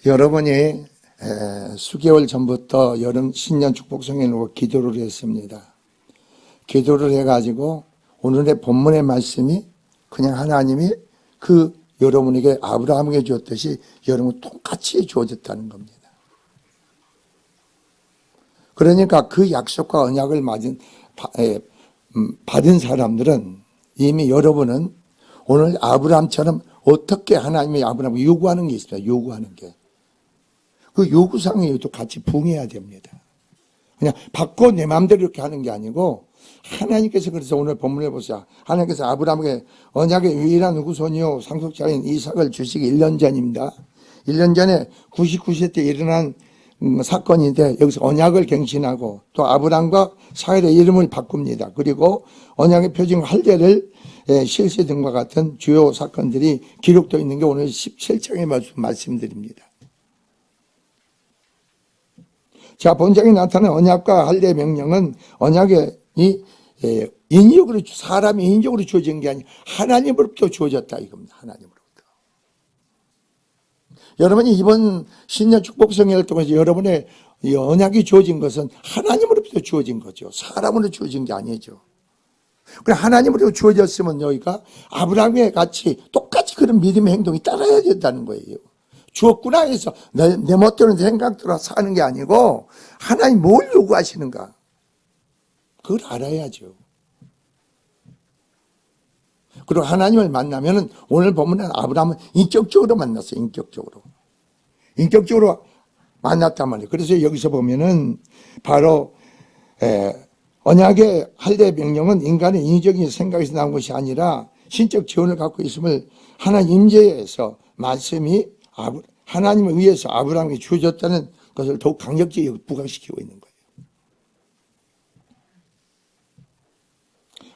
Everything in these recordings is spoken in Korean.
여러분이 수개월 전부터 여름 신년 축복성에 놓고 기도를 했습니다. 기도를 해가지고 오늘의 본문의 말씀이 그냥 하나님이 그 여러분에게 아브라함에게 주었듯이 여러분 똑같이 주어졌다는 겁니다. 그러니까 그 약속과 언약을 받은 사람들은 이미 여러분은 오늘 아브라함처럼 어떻게 하나님이 아브라함을 요구하는 게 있습니다. 요구하는 게. 그 요구사항에 또 같이 부응해야 됩니다. 그냥 받고 내 마음대로 이렇게 하는 게 아니고 하나님께서 그래서 오늘 본문에 보자. 하나님께서 아브라함에게 언약의 유일한 후손이요 상속자인 이삭을 주시기 1년 전입니다. 1년 전에 99세 때 일어난 사건인데 여기서 언약을 갱신하고 또 아브라함과 사엘의 이름을 바꿉니다. 그리고 언약의 표징 할례를 실시 등과 같은 주요 사건들이 기록되어 있는 게 오늘 17장의 말씀드립니다. 자, 본장에 나타난 언약과 할례 명령은 언약의 인격으로 사람이 인격으로 주어진 게 아니라 하나님으로부터 주어졌다 이겁니다. 하나님으로부터. 여러분이 이번 신년 축복성회를 통해서 여러분의 이 언약이 주어진 것은 하나님으로부터 주어진 거죠. 사람으로 주어진 게 아니죠. 그래 하나님으로 주어졌으면 여기가 아브라함의 같이 똑같이 그런 믿음의 행동이 따라야 된다는 거예요. 주었구나 해서 내 멋대로 내 생각대로 사는 게 아니고 하나님 뭘 요구하시는가 그걸 알아야죠. 그리고 하나님을 만나면은 오늘 보면 아브라함은 인격적으로 만났어요. 인격적으로 만났단 말이에요. 그래서 여기서 보면은 바로 언약의 할례 명령은 인간의 인위적인 생각에서 나온 것이 아니라 신적 지원을 갖고 있음을 하나님 임재에서 말씀이 하나님을 위해서 아브라함에게 주어졌다는 것을 더욱 강력히 부각시키고 있는 거예요.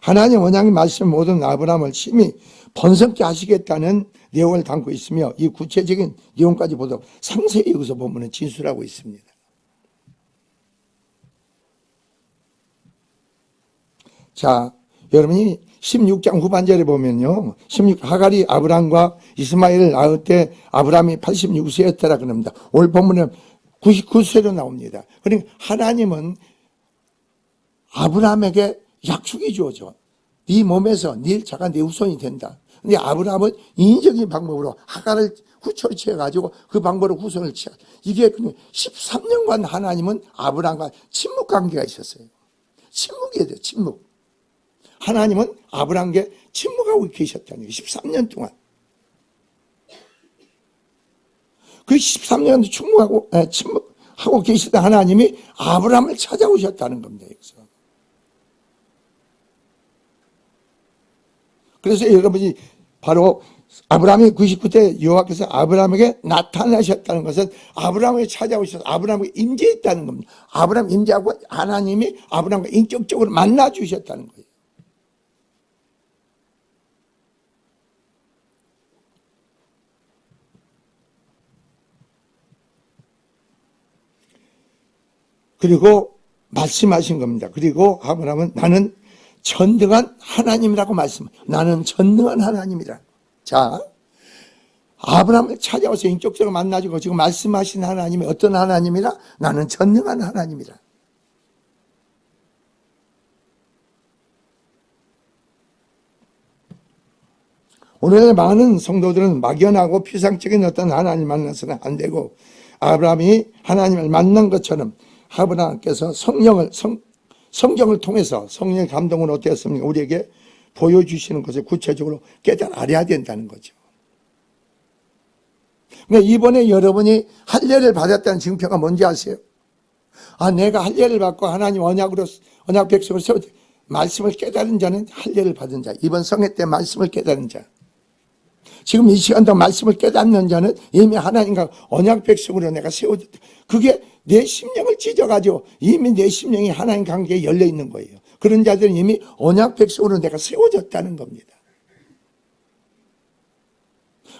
하나님 언약의 말씀 모든 아브라함을 심히 번성케 하시겠다는 내용을 담고 있으며 이 구체적인 내용까지 보다 상세히 여기서 보면 진술하고 있습니다. 자, 여러분이 16장 후반절에 보면요. 하갈이 아브라함과 이스마엘을 낳을 때 아브라함이 86세였더라 그럽니다. 오늘 본문은 99세로 나옵니다. 그러니까 하나님은 아브라함에게 약속이 주어져. 네 몸에서 네 일자가 내 후손이 된다. 근데 아브라함은 인위적인 방법으로 하갈을 후처를 취해가지고 그 방법으로 후손을 취해. 이게 13년간 하나님은 아브라함과 친목 관계가 있었어요. 침묵이어야 돼요. 침묵. 하나님은 아브라함에게 침묵하고 계셨다는 거예요. 13년 동안. 그 13년 침묵하고 계시던 하나님이 아브라함을 찾아오셨다는 겁니다. 여기서. 그래서 여러분이 바로 아브라함이 99세 여호와께서 아브라함에게 나타나셨다는 것은 아브라함을 찾아오셔서 아브라함에게 임재했다는 겁니다. 아브라함 임재하고 하나님이 아브라함과 인격적으로 만나 주셨다는 거예요. 그리고 말씀하신 겁니다. 그리고 아브라함은 나는 전능한 하나님이라고 나는 전능한 하나님이라. 자, 아브라함을 찾아와서 인격적으로 만나주고 지금 말씀하신 하나님이 어떤 하나님이라? 나는 전능한 하나님이라. 오늘 많은 성도들은 막연하고 피상적인 어떤 하나님을 만나서는 안 되고 아브라함이 하나님을 만난 것처럼 아브라함께서 성경을 통해서 성령의 감동으로 어땠습니까? 우리에게 보여주시는 것을 구체적으로 깨달아야 된다는 거죠. 그러니까 이번에 여러분이 할례를 받았다는 증표가 뭔지 아세요? 내가 할례를 받고 하나님 언약 백성을 세워 말씀을 깨달은 자는 할례를 받은 자. 이번 성회 때 말씀을 깨달은 자. 지금 이 시간도 말씀을 깨닫는 자는 이미 하나님과 언약 백성으로 내가 세워졌다. 그게 내 심령을 찢어가지고 이미 내 심령이 하나님 관계에 열려 있는 거예요. 그런 자들은 이미 언약 백성으로 내가 세워졌다는 겁니다.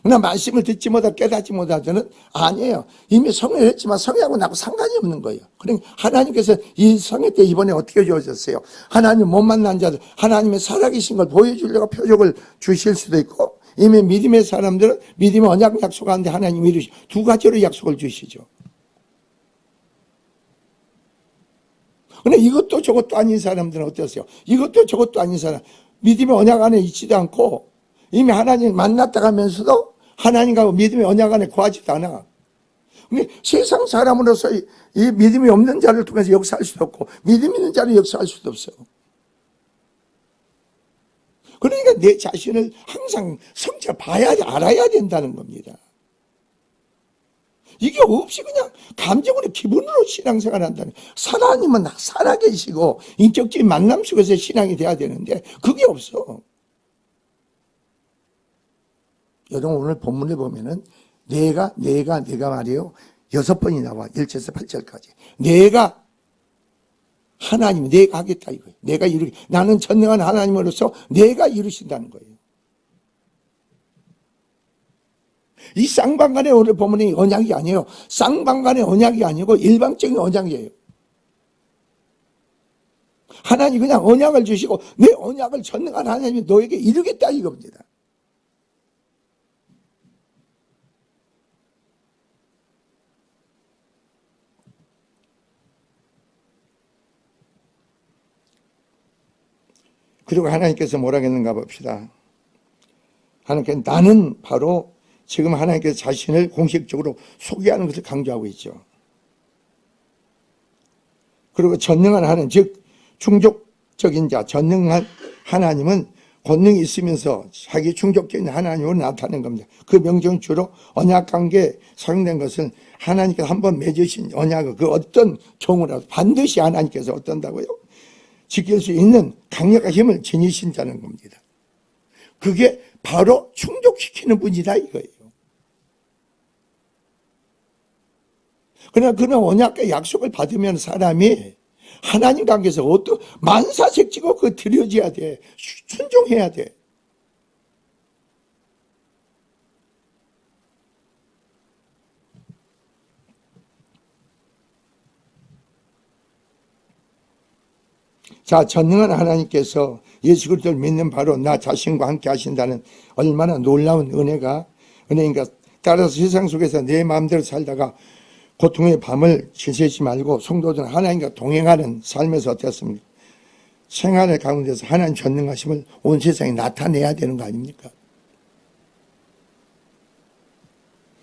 그러나 말씀을 듣지 못하고 깨닫지 못하자는 아니에요. 이미 성회를 했지만 성회하고 나하고 상관이 없는 거예요. 그러니까 하나님께서 이 성회 때 이번에 어떻게 주어졌어요? 하나님 못 만난 자들, 하나님의 살아계신 걸 보여주려고 표적을 주실 수도 있고 이미 믿음의 사람들은 믿음의 언약 약속하는데 하나님이 이루시죠. 두 가지로 약속을 주시죠. 근데 이것도 저것도 아닌 사람들은 어떠세요? 이것도 저것도 아닌 사람, 믿음의 언약 안에 있지도 않고 이미 하나님 만났다 가면서도 하나님과 믿음의 언약 안에 거하지도 않아. 근데 세상 사람으로서 이 믿음이 없는 자를 통해서 역사할 수도 없고 믿음 있는 자를 역사할 수도 없어요. 그러니까 내 자신을 항상 성찰 봐야 돼, 알아야 된다는 겁니다. 이게 없이 그냥 감정으로 기분으로 신앙생활 한다는 거예요. 하나님은 살아계시고 인격적인 만남 속에서 신앙이 돼야 되는데 그게 없어. 여러분 오늘 본문에 보면은 내가 말이에요. 6번이 나와. 1절에서 8절까지. 내가 하나님, 내가 하겠다 이거예요. 내가 나는 전능한 하나님으로서 내가 이루신다는 거예요. 이 쌍방간의 오늘 본문이 언약이 아니에요. 쌍방간의 언약이 아니고 일방적인 언약이에요. 하나님 그냥 언약을 주시고 내 언약을 전능한 하나님이 너에게 이루겠다 이겁니다. 그리고 하나님께서 뭐라 했는가 봅시다. 하나님께서 나는 바로 지금 하나님께서 자신을 공식적으로 소개하는 것을 강조하고 있죠. 그리고 전능한 하나님, 즉 충족적인 자, 전능한 하나님은 권능이 있으면서 자기 충족적인 하나님으로 나타낸 겁니다. 그 명령은 주로 언약관계에 사용된 것은 하나님께서 한번 맺으신 언약을 그 어떤 경우라도 반드시 하나님께서 어떤다고요? 지킬 수 있는 강력한 힘을 지니신 자는 겁니다. 그게 바로 충족시키는 분이다 이거예요. 그러나 그런 언약과 약속을 받으면 사람이 하나님 관계에서 어떤 만사색지고 그거 드려져야 돼. 순종해야 돼. 자, 전능한 하나님께서 예수 그리스도를 믿는 바로 나 자신과 함께 하신다는 얼마나 놀라운 은혜인가. 따라서 세상 속에서 내 마음대로 살다가 고통의 밤을 지새지 말고 성도들은 하나님과 동행하는 삶에서 어땠습니까? 생활의 가운데서 하나님 전능하심을 온 세상에 나타내야 되는 거 아닙니까?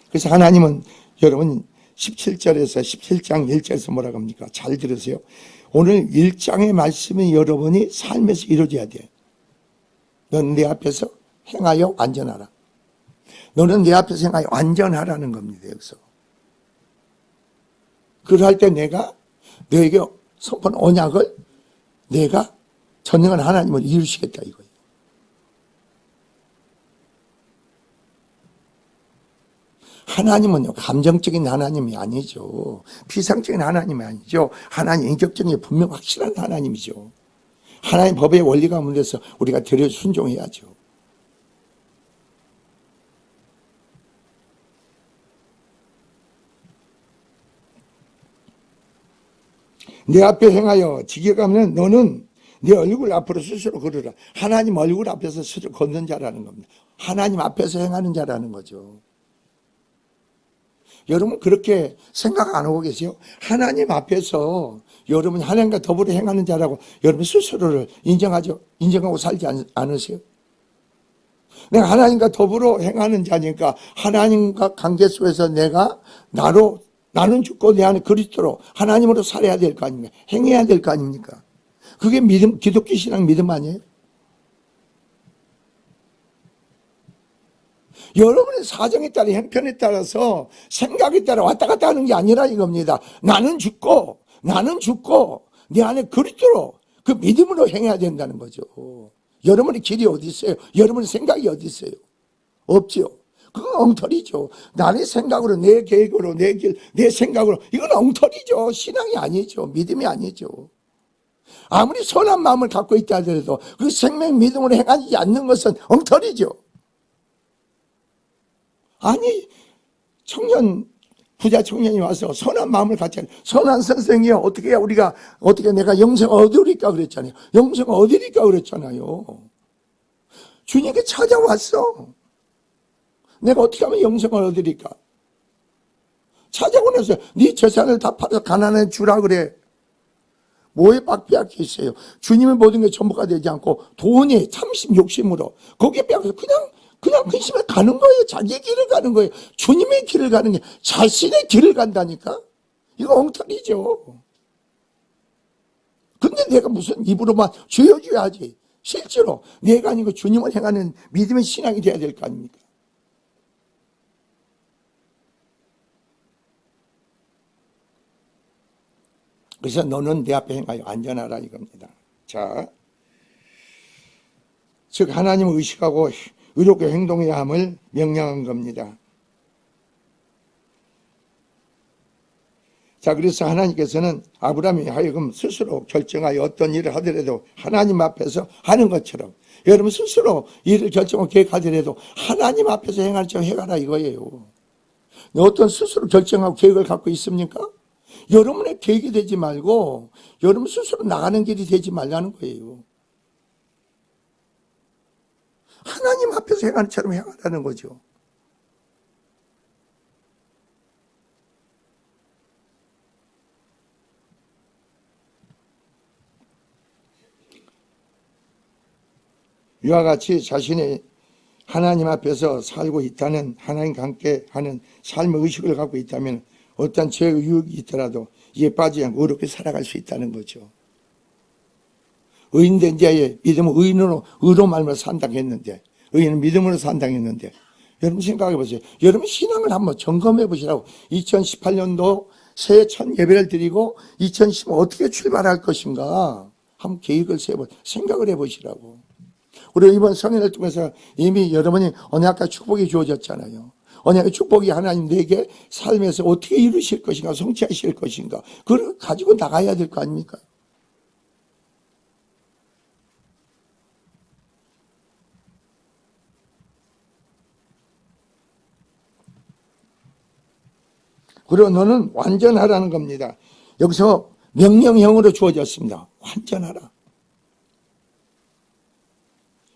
그래서 하나님은 여러분 17절에서 17장 1절에서 뭐라고 합니까? 잘 들으세요. 오늘 1장의 말씀이 여러분이 삶에서 이루어져야 돼. 너는 내 앞에서 행하여 완전하라. 너는 내 앞에서 행하여 완전하라는 겁니다. 여기서. 그럴 때 내가 너에게 선포한 언약을 내가 전능한 하나님을 이루시겠다 이거예요. 하나님은요 감정적인 하나님이 아니죠. 피상적인 하나님이 아니죠. 하나님 인격적인 분명 확실한 하나님이죠. 하나님 법의 원리가 문제에서 우리가 들여 순종해야죠. 내 앞에 행하여 지켜가면 너는 내 얼굴 앞으로 스스로 걸으라. 하나님 얼굴 앞에서 스스로 걷는 자라는 겁니다. 하나님 앞에서 행하는 자라는 거죠. 여러분 그렇게 생각 안 하고 계세요? 하나님 앞에서 여러분이 하나님과 더불어 행하는 자라고 여러분 스스로를 인정하고 살지 않으세요? 내가 하나님과 더불어 행하는 자니까 하나님과 관계 속에서 내가 나는 죽고 내 안에 그리스도로 하나님으로 살아야 될 거 아닙니까? 행해야 될 거 아닙니까? 그게 믿음, 기독교 신앙 믿음 아니에요? 여러분의 사정에 따라 형편에 따라서 생각에 따라 왔다 갔다 하는 게 아니라 이겁니다. 나는 죽고 내 안에 그리스도로 그 믿음으로 행해야 된다는 거죠. 여러분의 길이 어디 있어요? 여러분의 생각이 어디 있어요? 없죠. 그건 엉터리죠. 나의 생각으로 내 계획으로 내 길, 내 생각으로 이건 엉터리죠. 신앙이 아니죠. 믿음이 아니죠. 아무리 선한 마음을 갖고 있다 하더라도 그 생명 믿음으로 행하지 않는 것은 엉터리죠. 아니 부자 청년이 와서 선한 마음을 갖지 않아요. 선한 선생이요. 어떻게 내가 영생 얻으리까 그랬잖아요. 영생 얻으리까 그랬잖아요. 주님께 찾아왔어. 내가 어떻게 하면 영생을 얻으리까? 찾아고 나서 네 재산을 다 팔아서 가난해 주라 그래. 뭐에 빼앗겼어요? 주님의 모든 게 전부가 되지 않고 돈에 탐심 욕심으로 거기에 빼앗겨서 그냥 근심에 가는 거예요. 자기의 길을 가는 거예요. 주님의 길을 가는 게 자신의 길을 간다니까? 이거 엉터리죠. 근데 내가 무슨 입으로만 주여 주여 하지. 실제로 내가 아니고 주님을 행하는 믿음의 신앙이 돼야 될 거 아닙니까? 그래서 너는 내 앞에 행하여 안전하라 이겁니다. 자, 즉 하나님을 의식하고 의롭게 행동해야 함을 명령한 겁니다. 자, 그래서 하나님께서는 아브라함이 하여금 스스로 결정하여 어떤 일을 하더라도 하나님 앞에서 하는 것처럼 여러분 스스로 일을 결정하고 계획하더라도 하나님 앞에서 행할 줄 해가라 이거예요. 어떤 스스로 결정하고 계획을 갖고 있습니까? 여러분의 계획이 되지 말고 여러분 스스로 나가는 길이 되지 말라는 거예요. 하나님 앞에서 행하는 처럼 행하라는 거죠. 이와 같이 자신의 하나님 앞에서 살고 있다는 하나님과 함께 하는 삶의 의식을 갖고 있다면 어떤 죄의 유혹이 있더라도 이에 빠지지 않고 의롭게 살아갈 수 있다는 거죠. 의인된 자의 믿음은 의로 말미암아 산다고 했는데 의인은 믿음으로 산다고 했는데 여러분 생각해 보세요. 여러분 신앙을 한번 점검해 보시라고. 2018년도 새해 첫 예배를 드리고 2010년 어떻게 출발할 것인가 한번 계획을 세워 생각을 해 보시라고. 우리 이번 성인을 통해서 이미 여러분이 언약과 축복이 주어졌잖아요. 언약의 축복이 하나님 내게 삶에서 어떻게 이루실 것인가, 성취하실 것인가, 그걸 가지고 나가야 될 거 아닙니까? 그리고 너는 완전하라는 겁니다. 여기서 명령형으로 주어졌습니다. 완전하라.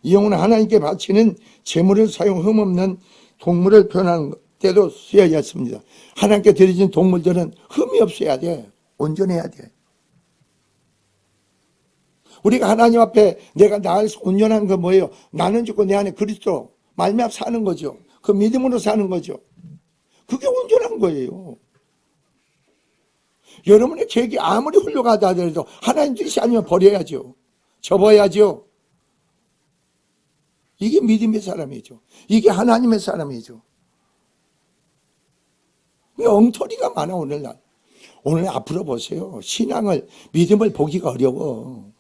이 용어는 하나님께 바치는 제물을 사용 흠없는 동물을 표현하는 때도 쓰여졌습니다. 하나님께 드려진 동물들은 흠이 없어야 돼. 온전해야 돼. 우리가 하나님 앞에 내가 나아가서 온전한 건 뭐예요? 나는 죽고 내 안에 그리스도 말미암아 사는 거죠. 그 믿음으로 사는 거죠. 그게 온전한 거예요. 여러분의 계획이 아무리 훌륭하다 하더라도 하나님 뜻이 아니면 버려야죠. 접어야죠. 이게 믿음의 사람이죠. 이게 하나님의 사람이죠. 엉터리가 많아 오늘날. 오늘 앞으로 보세요. 신앙을 믿음을 보기가 어려워.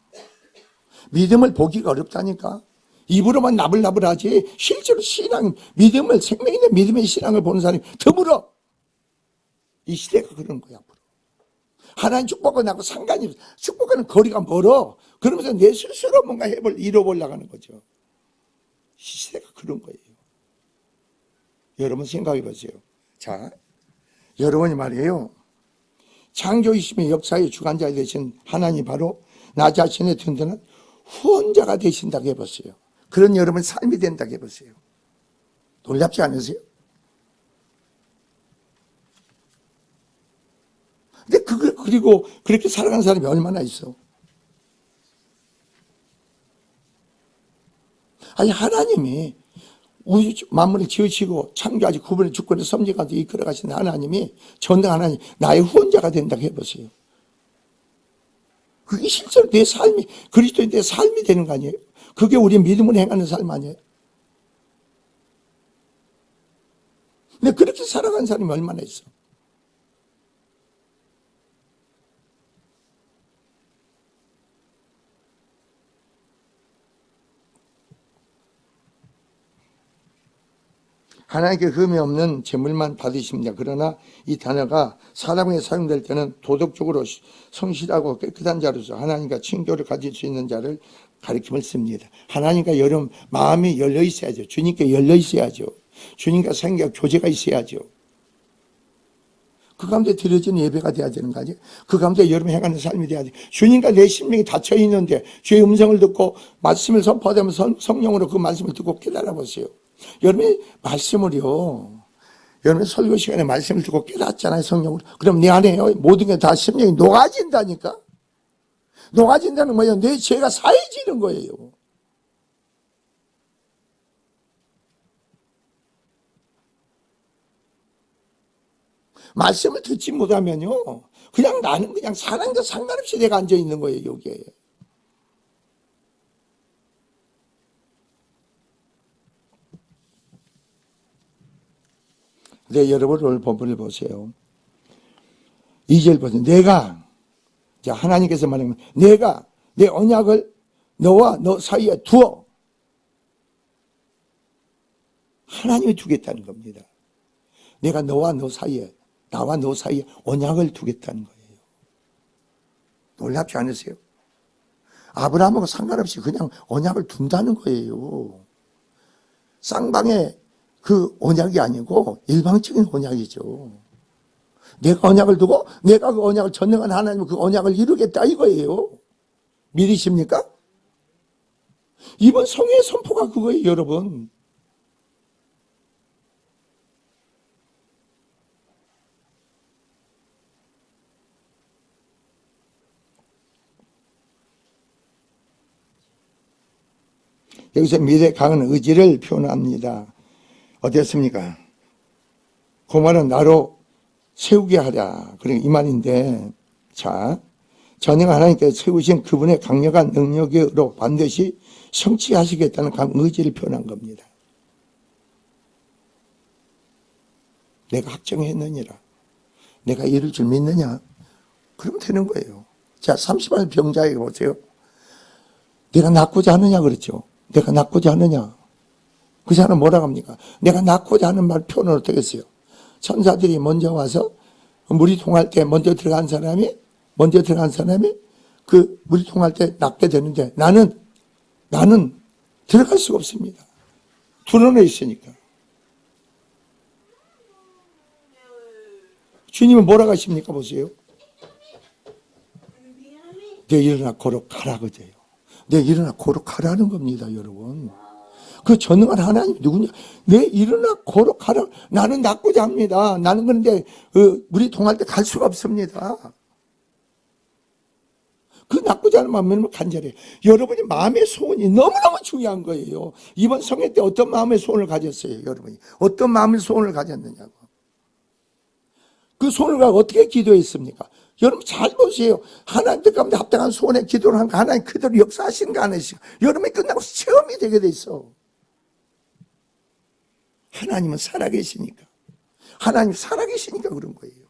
믿음을 보기가 어렵다니까. 입으로만 나불나불하지 실제로 신앙, 믿음을 생명인의 믿음의 신앙을 보는 사람이 드물어. 이 시대가 그런 거야 앞으로. 하나님 축복은 나하고 상관이 없어. 축복과는 거리가 멀어. 그러면서 내 스스로 뭔가 이뤄보려고 하는 거죠. 시대가 그런 거예요. 여러분 생각해 보세요. 자, 여러분이 말이에요. 창조이심의 역사의 주관자 되신 하나님 바로 나 자신의 든든한 후원자가 되신다고 해보세요. 그런 여러분 삶이 된다고 해보세요. 놀랍지 않으세요? 근데 그리고 그렇게 살아가는 사람이 얼마나 있어? 아니 하나님이 우주 만물을 지으시고 창조하시고 구분의 주권의 섭리가도 이끌어 가신 하나님이 전능 하나님 나의 후원자가 된다고 해보세요. 그게 실제로 내 삶이 그리스도인 내 삶이 되는 거 아니에요? 그게 우리 믿음을 행하는 삶 아니에요? 근데 그렇게 살아가는 사람이 얼마나 있어? 하나님께 흠이 없는 제물만 받으십니다. 그러나 이 단어가 사람에게 사용될 때는 도덕적으로 성실하고 깨끗한 자로서 하나님과 친교를 가질 수 있는 자를 가리킴을 씁니다. 하나님과 여러분 마음이 열려 있어야죠. 주님께 열려 있어야죠. 주님과 생각 교제가 있어야죠. 그 가운데 드려지는 예배가 돼야 되는 거 아니에요? 그 가운데 여러분 행하는 삶이 돼야 돼요. 주님과 내 심령이 닫혀 있는데 주의 음성을 듣고 말씀을 선포하면 성령으로 그 말씀을 듣고 깨달아 보세요. 여러분이 말씀을요, 여러분 설교 시간에 말씀을 듣고 깨닫잖아요, 성령으로. 그럼 내 안에요, 모든 게 다 심령이 녹아진다니까? 녹아진다는 거예요. 내 죄가 사해지는 거예요. 말씀을 듣지 못하면요, 그냥 나는 그냥 사는 거 상관없이 내가 앉아 있는 거예요, 여기에. 근데 여러분 오늘 본문을 보세요. 2절 보세요. 내가, 자, 하나님께서 말하면, 내가 내 언약을 너와 너 사이에 두어. 하나님이 두겠다는 겁니다. 내가 너와 너 사이에, 나와 너 사이에 언약을 두겠다는 거예요. 놀랍지 않으세요? 아브라함하고 상관없이 그냥 언약을 둔다는 거예요. 쌍방의 그 언약이 아니고 일방적인 언약이죠. 내가 언약을 두고 내가 그 언약을 전능한 하나님 그 언약을 이루겠다 이거예요. 믿으십니까? 이번 성의 선포가 그거예요, 여러분. 여기서 미래 강한 의지를 표현합니다. 어땠습니까? 그 말은 나로 세우게 하라. 그러니까 이 말인데, 자, 전능한 하나님께서 세우신 그분의 강력한 능력으로 반드시 성취하시겠다는 강한 의지를 표현한 겁니다. 내가 확정했느니라. 내가 이룰 줄 믿느냐? 그러면 되는 거예요. 자, 30살 병자에게 보세요. 내가 낫고자 하느냐 그랬죠. 내가 낫고자 하느냐. 그 사람은 뭐라고 합니까? 내가 낫고자 하는 말 표현을 어떻게 했어요? 천사들이 먼저 와서 물이 통할 때 먼저 들어간 사람이 그 물이 통할 때 낫게 되는데 나는 들어갈 수가 없습니다. 드러내 있으니까. 주님은 뭐라고 하십니까? 보세요. 내 일어나 거룩하라 그래요. 내 일어나 거룩하라는 겁니다, 여러분. 그 전능한 하나님이 누구냐? 내 일어나 거룩하라. 나는 낫고자 합니다. 나는 그런데 물이 통할 때 갈 수가 없습니다. 그 낫고자 하는 마음은 간절해요. 여러분이 마음의 소원이 너무너무 중요한 거예요. 이번 성회 때 어떤 마음의 소원을 가졌어요, 여러분이? 어떤 마음의 소원을 가졌느냐고. 그 소원을 가지고 어떻게 기도했습니까? 여러분 잘 보세요. 하나님 뜻 가운데 합당한 소원에 기도를 하니까 하나님 그대로 역사하시는 거 아니시고 여러분이 끝나고 체험이 되게 돼 있어. 하나님은 살아계시니까. 하나님 살아계시니까 그런 거예요.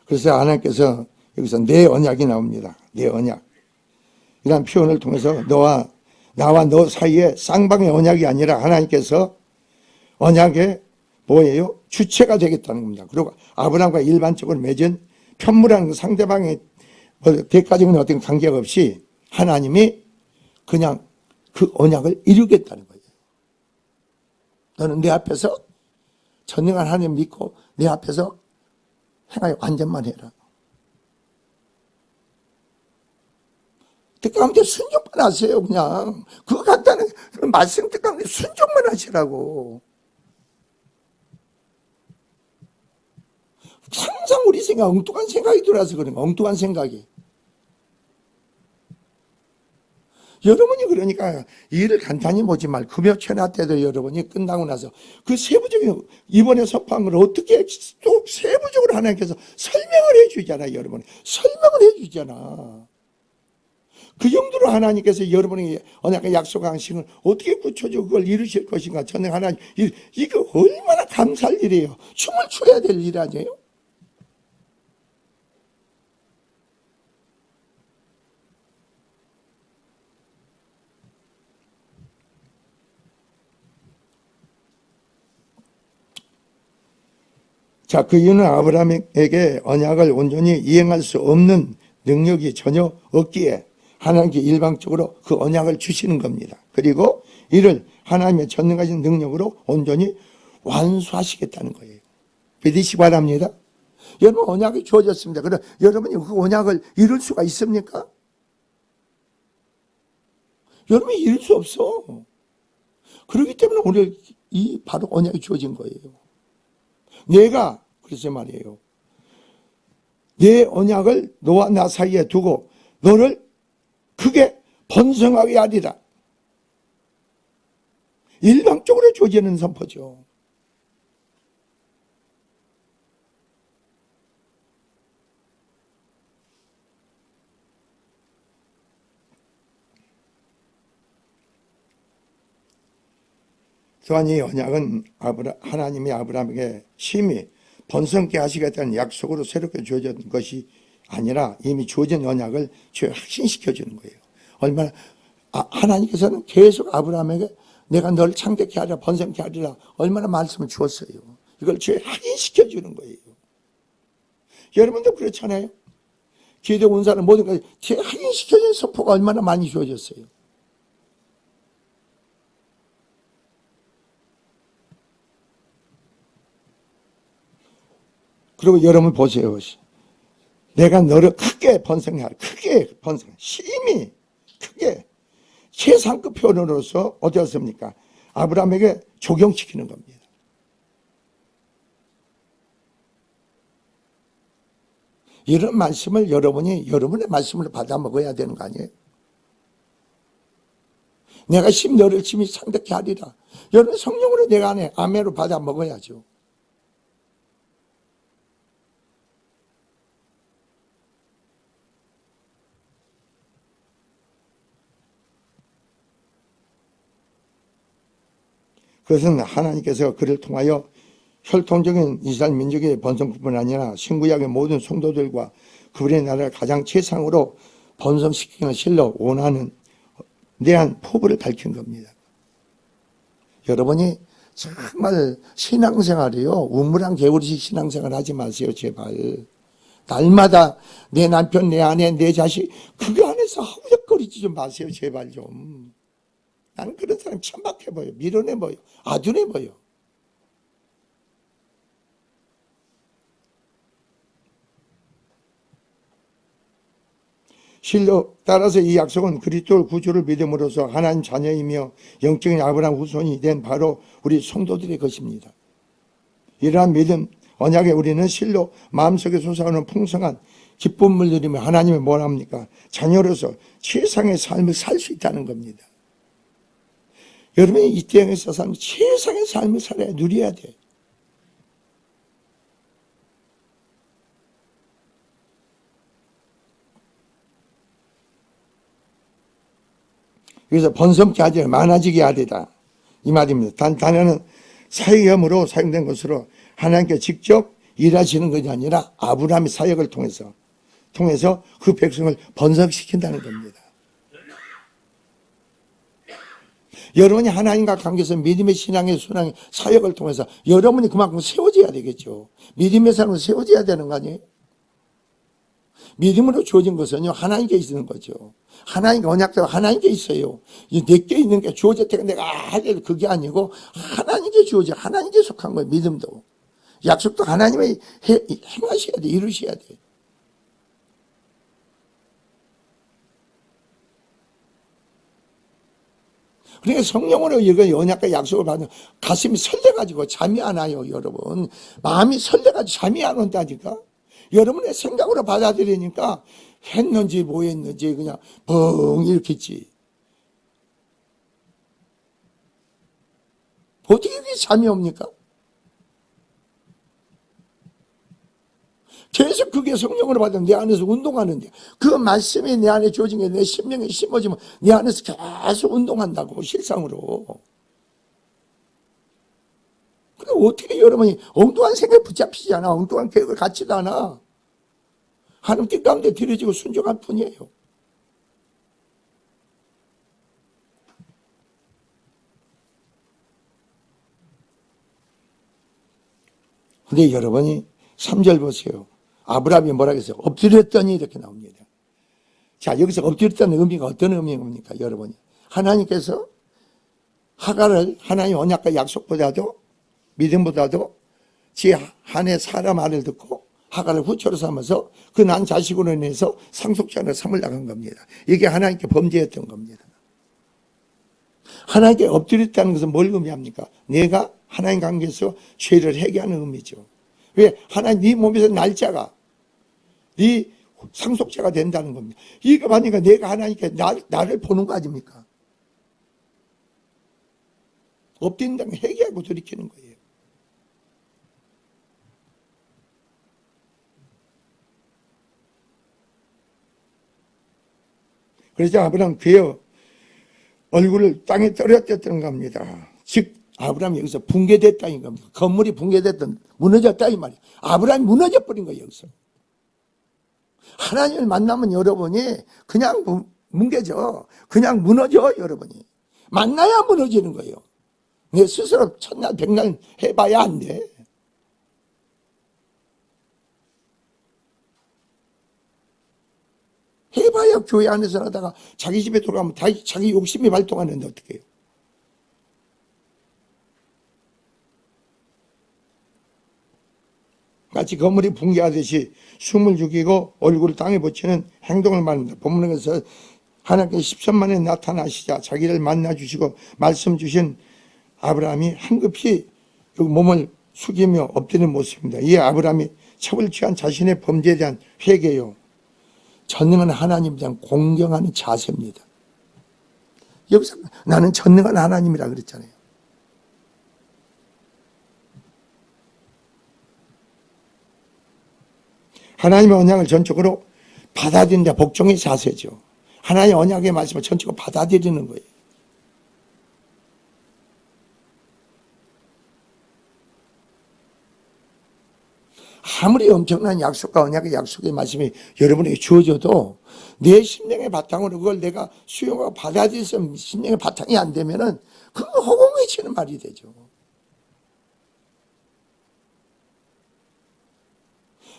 그래서 하나님께서 여기서 내 언약이 나옵니다. 내 언약. 이런 표현을 통해서 나와 너 사이에 쌍방의 언약이 아니라 하나님께서 언약의 뭐예요? 주체가 되겠다는 겁니다. 그리고 아브라함과 일반적으로 맺은 편무라는 상대방의 대가적인 어떤 관계가 없이 하나님이 그냥 그 언약을 이루겠다는 거예요. 너는 내 앞에서 전능한 하나님 믿고 내 앞에서 행하여 완전만 해라. 뜻 가운데 순종만 하세요, 그냥. 그거 간단한 말씀 뜻 가운데 순종만 하시라고. 항상 우리 생각, 엉뚱한 생각이 들어와서 그런 거야, 엉뚱한 생각이. 여러분이 그러니까 일을 간단히 보지 말고 금요천하 때도 여러분이 끝나고 나서 그 세부적인 이번에 선포한 걸 어떻게 또 세부적으로 하나님께서 설명을 해주잖아요, 여러분. 설명을 해주잖아. 그 정도로 하나님께서 여러분에게 언약의 약속한 것을 어떻게 구체적으로 그걸 이루실 것인가. 저는 하나님, 이거 얼마나 감사할 일이에요. 춤을 춰야 될 일 아니에요? 자, 그 이유는 아브라함에게 언약을 온전히 이행할 수 없는 능력이 전혀 없기에 하나님께 일방적으로 그 언약을 주시는 겁니다. 그리고 이를 하나님의 전능하신 능력으로 온전히 완수하시겠다는 거예요. 믿으시기 바랍니다. 여러분 언약이 주어졌습니다. 그럼 여러분이 그 언약을 이룰 수가 있습니까? 여러분이 이룰 수 없어. 그렇기 때문에 오늘 이 바로 언약이 주어진 거예요. 내가 그래서 말이에요. 내 언약을 너와 나 사이에 두고 너를 크게 번성하게 하리라. 일방적으로 주어지는 선포죠. 또한 이 언약은 하나님이 아브라함에게 심히 번성케 하시겠다는 약속으로 새롭게 주어진 것이 아니라 이미 주어진 언약을 죄 확신시켜 주는 거예요. 얼마나 하나님께서는 계속 아브라함에게 내가 널 창대케 하리라 번성케 하리라 얼마나 말씀을 주었어요. 이걸 죄 확인시켜 주는 거예요. 여러분도 그렇잖아요. 기도 운사는 모든 것이 죄 확인시켜 주는 선포가 얼마나 많이 주어졌어요. 그리고 여러분 보세요. 내가 너를 크게 번성해, 크게 번성, 심히 크게 최상급 표현으로서 어디였습니까? 아브라함에게 적용시키는 겁니다. 이런 말씀을 여러분이 여러분의 말씀을 받아 먹어야 되는 거 아니에요? 내가 너를 심히 상대케 하리라. 여러분 성령으로 내가 안에 아멘으로 받아 먹어야죠. 그것은 하나님께서 그를 통하여 혈통적인 이스라엘 민족의 번성뿐만 아니라 신구약의 모든 성도들과 그분의 나라를 가장 최상으로 번성시키는 실로 원하는 대한 포부를 밝힌 겁니다. 여러분이 정말 신앙생활이요 우물안 개구리식 신앙생활 하지 마세요. 제발. 날마다 내 남편, 내 아내, 내 자식 그거 안에서 허우적거리지 좀 마세요. 제발 좀. 나는 그런 사람 천박해 보여. 밀어내 보여. 아둔해 보여. 실로 따라서 이 약속은 그리스도 구주를 믿음으로써 하나님 자녀이며 영적인 아브라함 후손이 된 바로 우리 성도들의 것입니다. 이러한 믿음, 언약에 우리는 실로 마음속에 솟아오는 풍성한 기쁨을 누리며 하나님이 뭘 합니까? 자녀로서 최상의 삶을 살 수 있다는 겁니다. 여러분이 이 땅에서 사는 최상의 삶을 살아야 누려야 돼. 그래서 번성케 하지 많아지게 하리라 이 말입니다. 단어는 사역염으로 사용된 것으로 하나님께 직접 일하시는 것이 아니라 아브라함의 사역을 통해서 그 백성을 번성시킨다는 겁니다. 여러분이 하나님과 관계에서 믿음의 신앙의 순항의 사역을 통해서 여러분이 그만큼 세워져야 되겠죠. 믿음의 사람은 세워져야 되는 거 아니에요? 믿음으로 주어진 것은요 하나님께 있는 거죠. 하나님께 언약대로 하나님께 있어요. 내게 있는 게 주어졌다가 내가 하길 그게 아니고 하나님께 주어져 하나님께 속한 거예요. 믿음도 약속도 하나님이 행하셔야 돼. 이루셔야 돼. 그러니까 성령으로 이거 언약과 약속을 받는 가슴이 설레가지고 잠이 안 와요. 여러분 마음이 설레가지고 잠이 안 온다니까. 여러분의 생각으로 받아들이니까 했는지 뭐 했는지 그냥 벙 이렇게 있지. 어떻게 그게 잠이 옵니까? 계속 그게 성령으로 받으면 내 안에서 운동하는데 그 말씀이 내 안에 주어진 게 내 심령에 심어지면 내 안에서 계속 운동한다고 실상으로. 근데 어떻게 여러분이 엉뚱한 생각에 붙잡히지 않아. 엉뚱한 계획을 갖지도 않아. 하나님 뜻 가운데 들여지고 순종할 뿐이에요. 근데 여러분이 3절 보세요. 아브라함이 뭐라고 했어요? 엎드렸더니 이렇게 나옵니다. 자, 여기서 엎드렸다는 의미가 어떤 의미입니까? 여러분이 하나님께서 하갈을 하나님 언약과 약속보다도 믿음보다도 지 한의 사람 말을 듣고 하갈을 후처로 삼아서 그 난 자식으로 인해서 상속자를 삼으려 한 겁니다. 이게 하나님께 범죄였던 겁니다. 하나님께 엎드렸다는 것은 뭘 의미합니까? 내가 하나님 관계에서 죄를 회개하는 의미죠. 왜? 하나님 네 몸에서 날짜가 네 상속자가 된다는 겁니다. 이거 보니까 내가 하나님께 나를 보는 거 아닙니까? 엎드린다는 건 회개하고 돌이키는 거예요. 그래서 아브라함 그의 얼굴을 땅에 떨어뜨렸던 겁니다. 즉 아브라함이 여기서 붕괴됐다는 겁니다. 건물이 붕괴됐던 무너졌다 이 말이에요. 아브라함이 무너져 버린 거예요. 여기서 하나님을 만나면 여러분이 그냥 뭉개져, 그냥 무너져. 여러분이 만나야 무너지는 거예요. 내 스스로 첫날 백날 해봐야 안 돼. 해봐야 교회 안에서 하다가 자기 집에 돌아가면 다시 자기 욕심이 발동하는데 어떻게 해요? 마치 건물이 붕괴하듯이 숨을 죽이고 얼굴을 땅에 붙이는 행동을 말합니다. 본문에서 하나님께서 십선만에 나타나시자 자기를 만나주시고 말씀 주신 아브라함이 황급히 몸을 숙이며 엎드리는 모습입니다. 이 아브라함이 첩을 취한 자신의 범죄에 대한 회개요. 전능한 하나님에 대한 공경하는 자세입니다. 여기서 나는 전능한 하나님이라 그랬잖아요. 하나님의 언약을 전적으로 받아들인다. 복종의 자세죠. 하나님의 언약의 말씀을 전적으로 받아들이는 거예요. 아무리 엄청난 약속과 언약의 약속의 말씀이 여러분에게 주어져도 내 심령의 바탕으로 그걸 내가 수용하고 받아들여서 심령의 바탕이 안 되면은 그건 허공에치는 말이 되죠.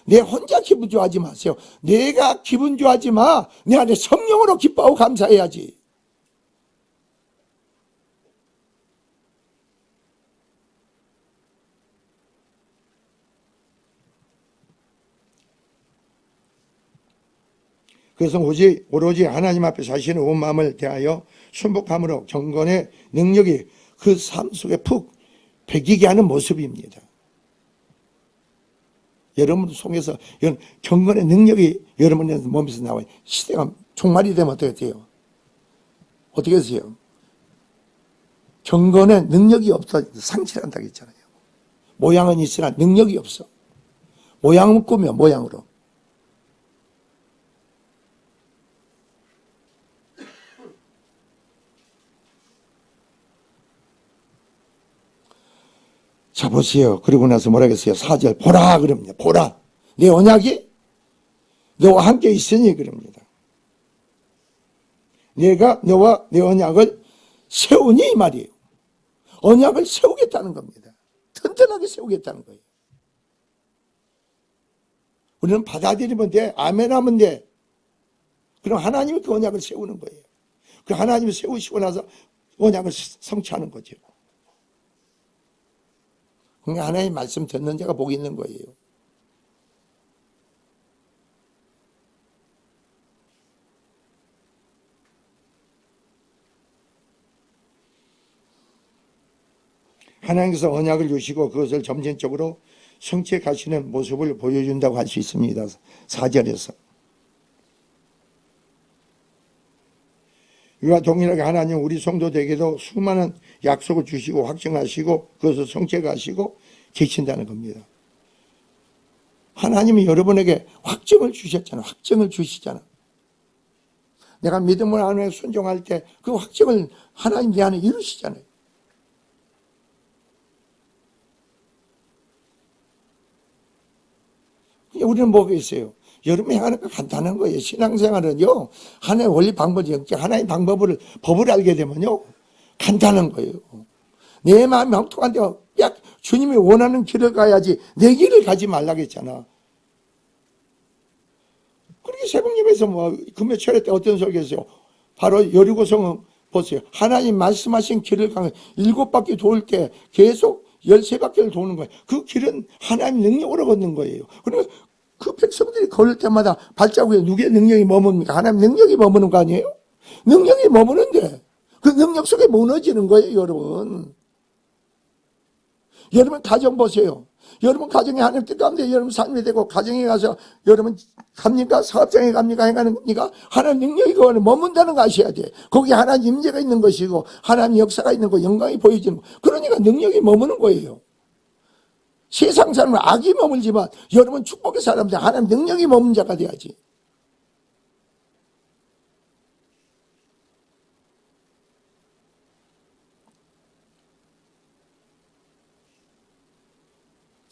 내 혼자 기분 좋아하지 마세요. 내가 기분 좋아하지 마. 내 안에 성령으로 기뻐하고 감사해야지. 그래서 오로지 하나님 앞에 자신의 온 마음을 대하여 순복함으로 경건의 능력이 그 삶 속에 푹 배기게 하는 모습입니다. 여러분 속에서 이런 경건의 능력이 여러분의 몸에서 나와요. 시대가 종말이 되면 어떻게 돼요? 어떻게 되세요? 경건의 능력이 없어 상실을 한다고 했잖아요. 모양은 있으나 능력이 없어. 모양은 꾸며 모양으로. 자 보세요. 그러고 나서 뭐라 그랬어요? 4절 보라 그럽니다. 보라. 내 언약이 너와 함께 있으니 그럽니다. 내가 너와 내 언약을 세우니 이 말이에요. 언약을 세우겠다는 겁니다. 튼튼하게 세우겠다는 거예요. 우리는 받아들이면 돼. 아멘 하면 돼. 그럼 하나님이 그 언약을 세우는 거예요. 그 하나님이 세우시고 나서 언약을 성취하는 거죠. 그러니까 하나님 말씀 듣는 자가 복이 있는 거예요. 하나님께서 언약을 주시고 그것을 점진적으로 성취해 가시는 모습을 보여준다고 할 수 있습니다. 4절에서. 이와 동일하게 하나님 우리 성도들에게도 수많은 약속을 주시고 확증하시고 그것을 성취해 가시고 계신다는 겁니다. 하나님이 여러분에게 확증을 주셨잖아요. 확증을 주시잖아요. 내가 믿음을 하나님에 순종할 때 그 확증을 하나님 내 안에 이루시잖아요. 우리는 뭐가 있어요? 여러분이 행하는 거 간단한 거예요. 신앙생활은요, 하나의 원리 방법이 하나의 법을 알게 되면요, 간단한 거예요. 내 마음이 형통한데, 야, 주님이 원하는 길을 가야지, 내 길을 가지 말라고 했잖아. 그렇게 새벽 예배에서 금요철에 때 어떤 설교했어요? 바로 여리고성은 보세요. 하나님 말씀하신 길을 가면 7바퀴 돌 때 계속 13바퀴를 도는 거예요. 그 길은 하나님 능력으로 걷는 거예요. 그러면 그 백성들이 걸을 때마다 발자국에 누구의 능력이 머뭅니까? 하나님 능력이 머무는 거 아니에요? 능력이 머무는데 그 능력 속에 무너지는 거예요, 여러분. 여러분 가정 보세요. 여러분 가정에 하나님 뜻 가운데 여러분 삶이 되고 가정에 가서 여러분 갑니까? 사업장에 갑니까? 행하는 겁니까? 하나님 능력이 그 안에 머문다는 거 아셔야 돼. 거기에 하나님 임재가 있는 것이고 하나님 역사가 있는 거, 영광이 보여지는 거. 그러니까 능력이 머무는 거예요. 세상 사람은 악이 머물지만 여러분 축복의 사람들 하나님 능력이 머문 자가 돼야지.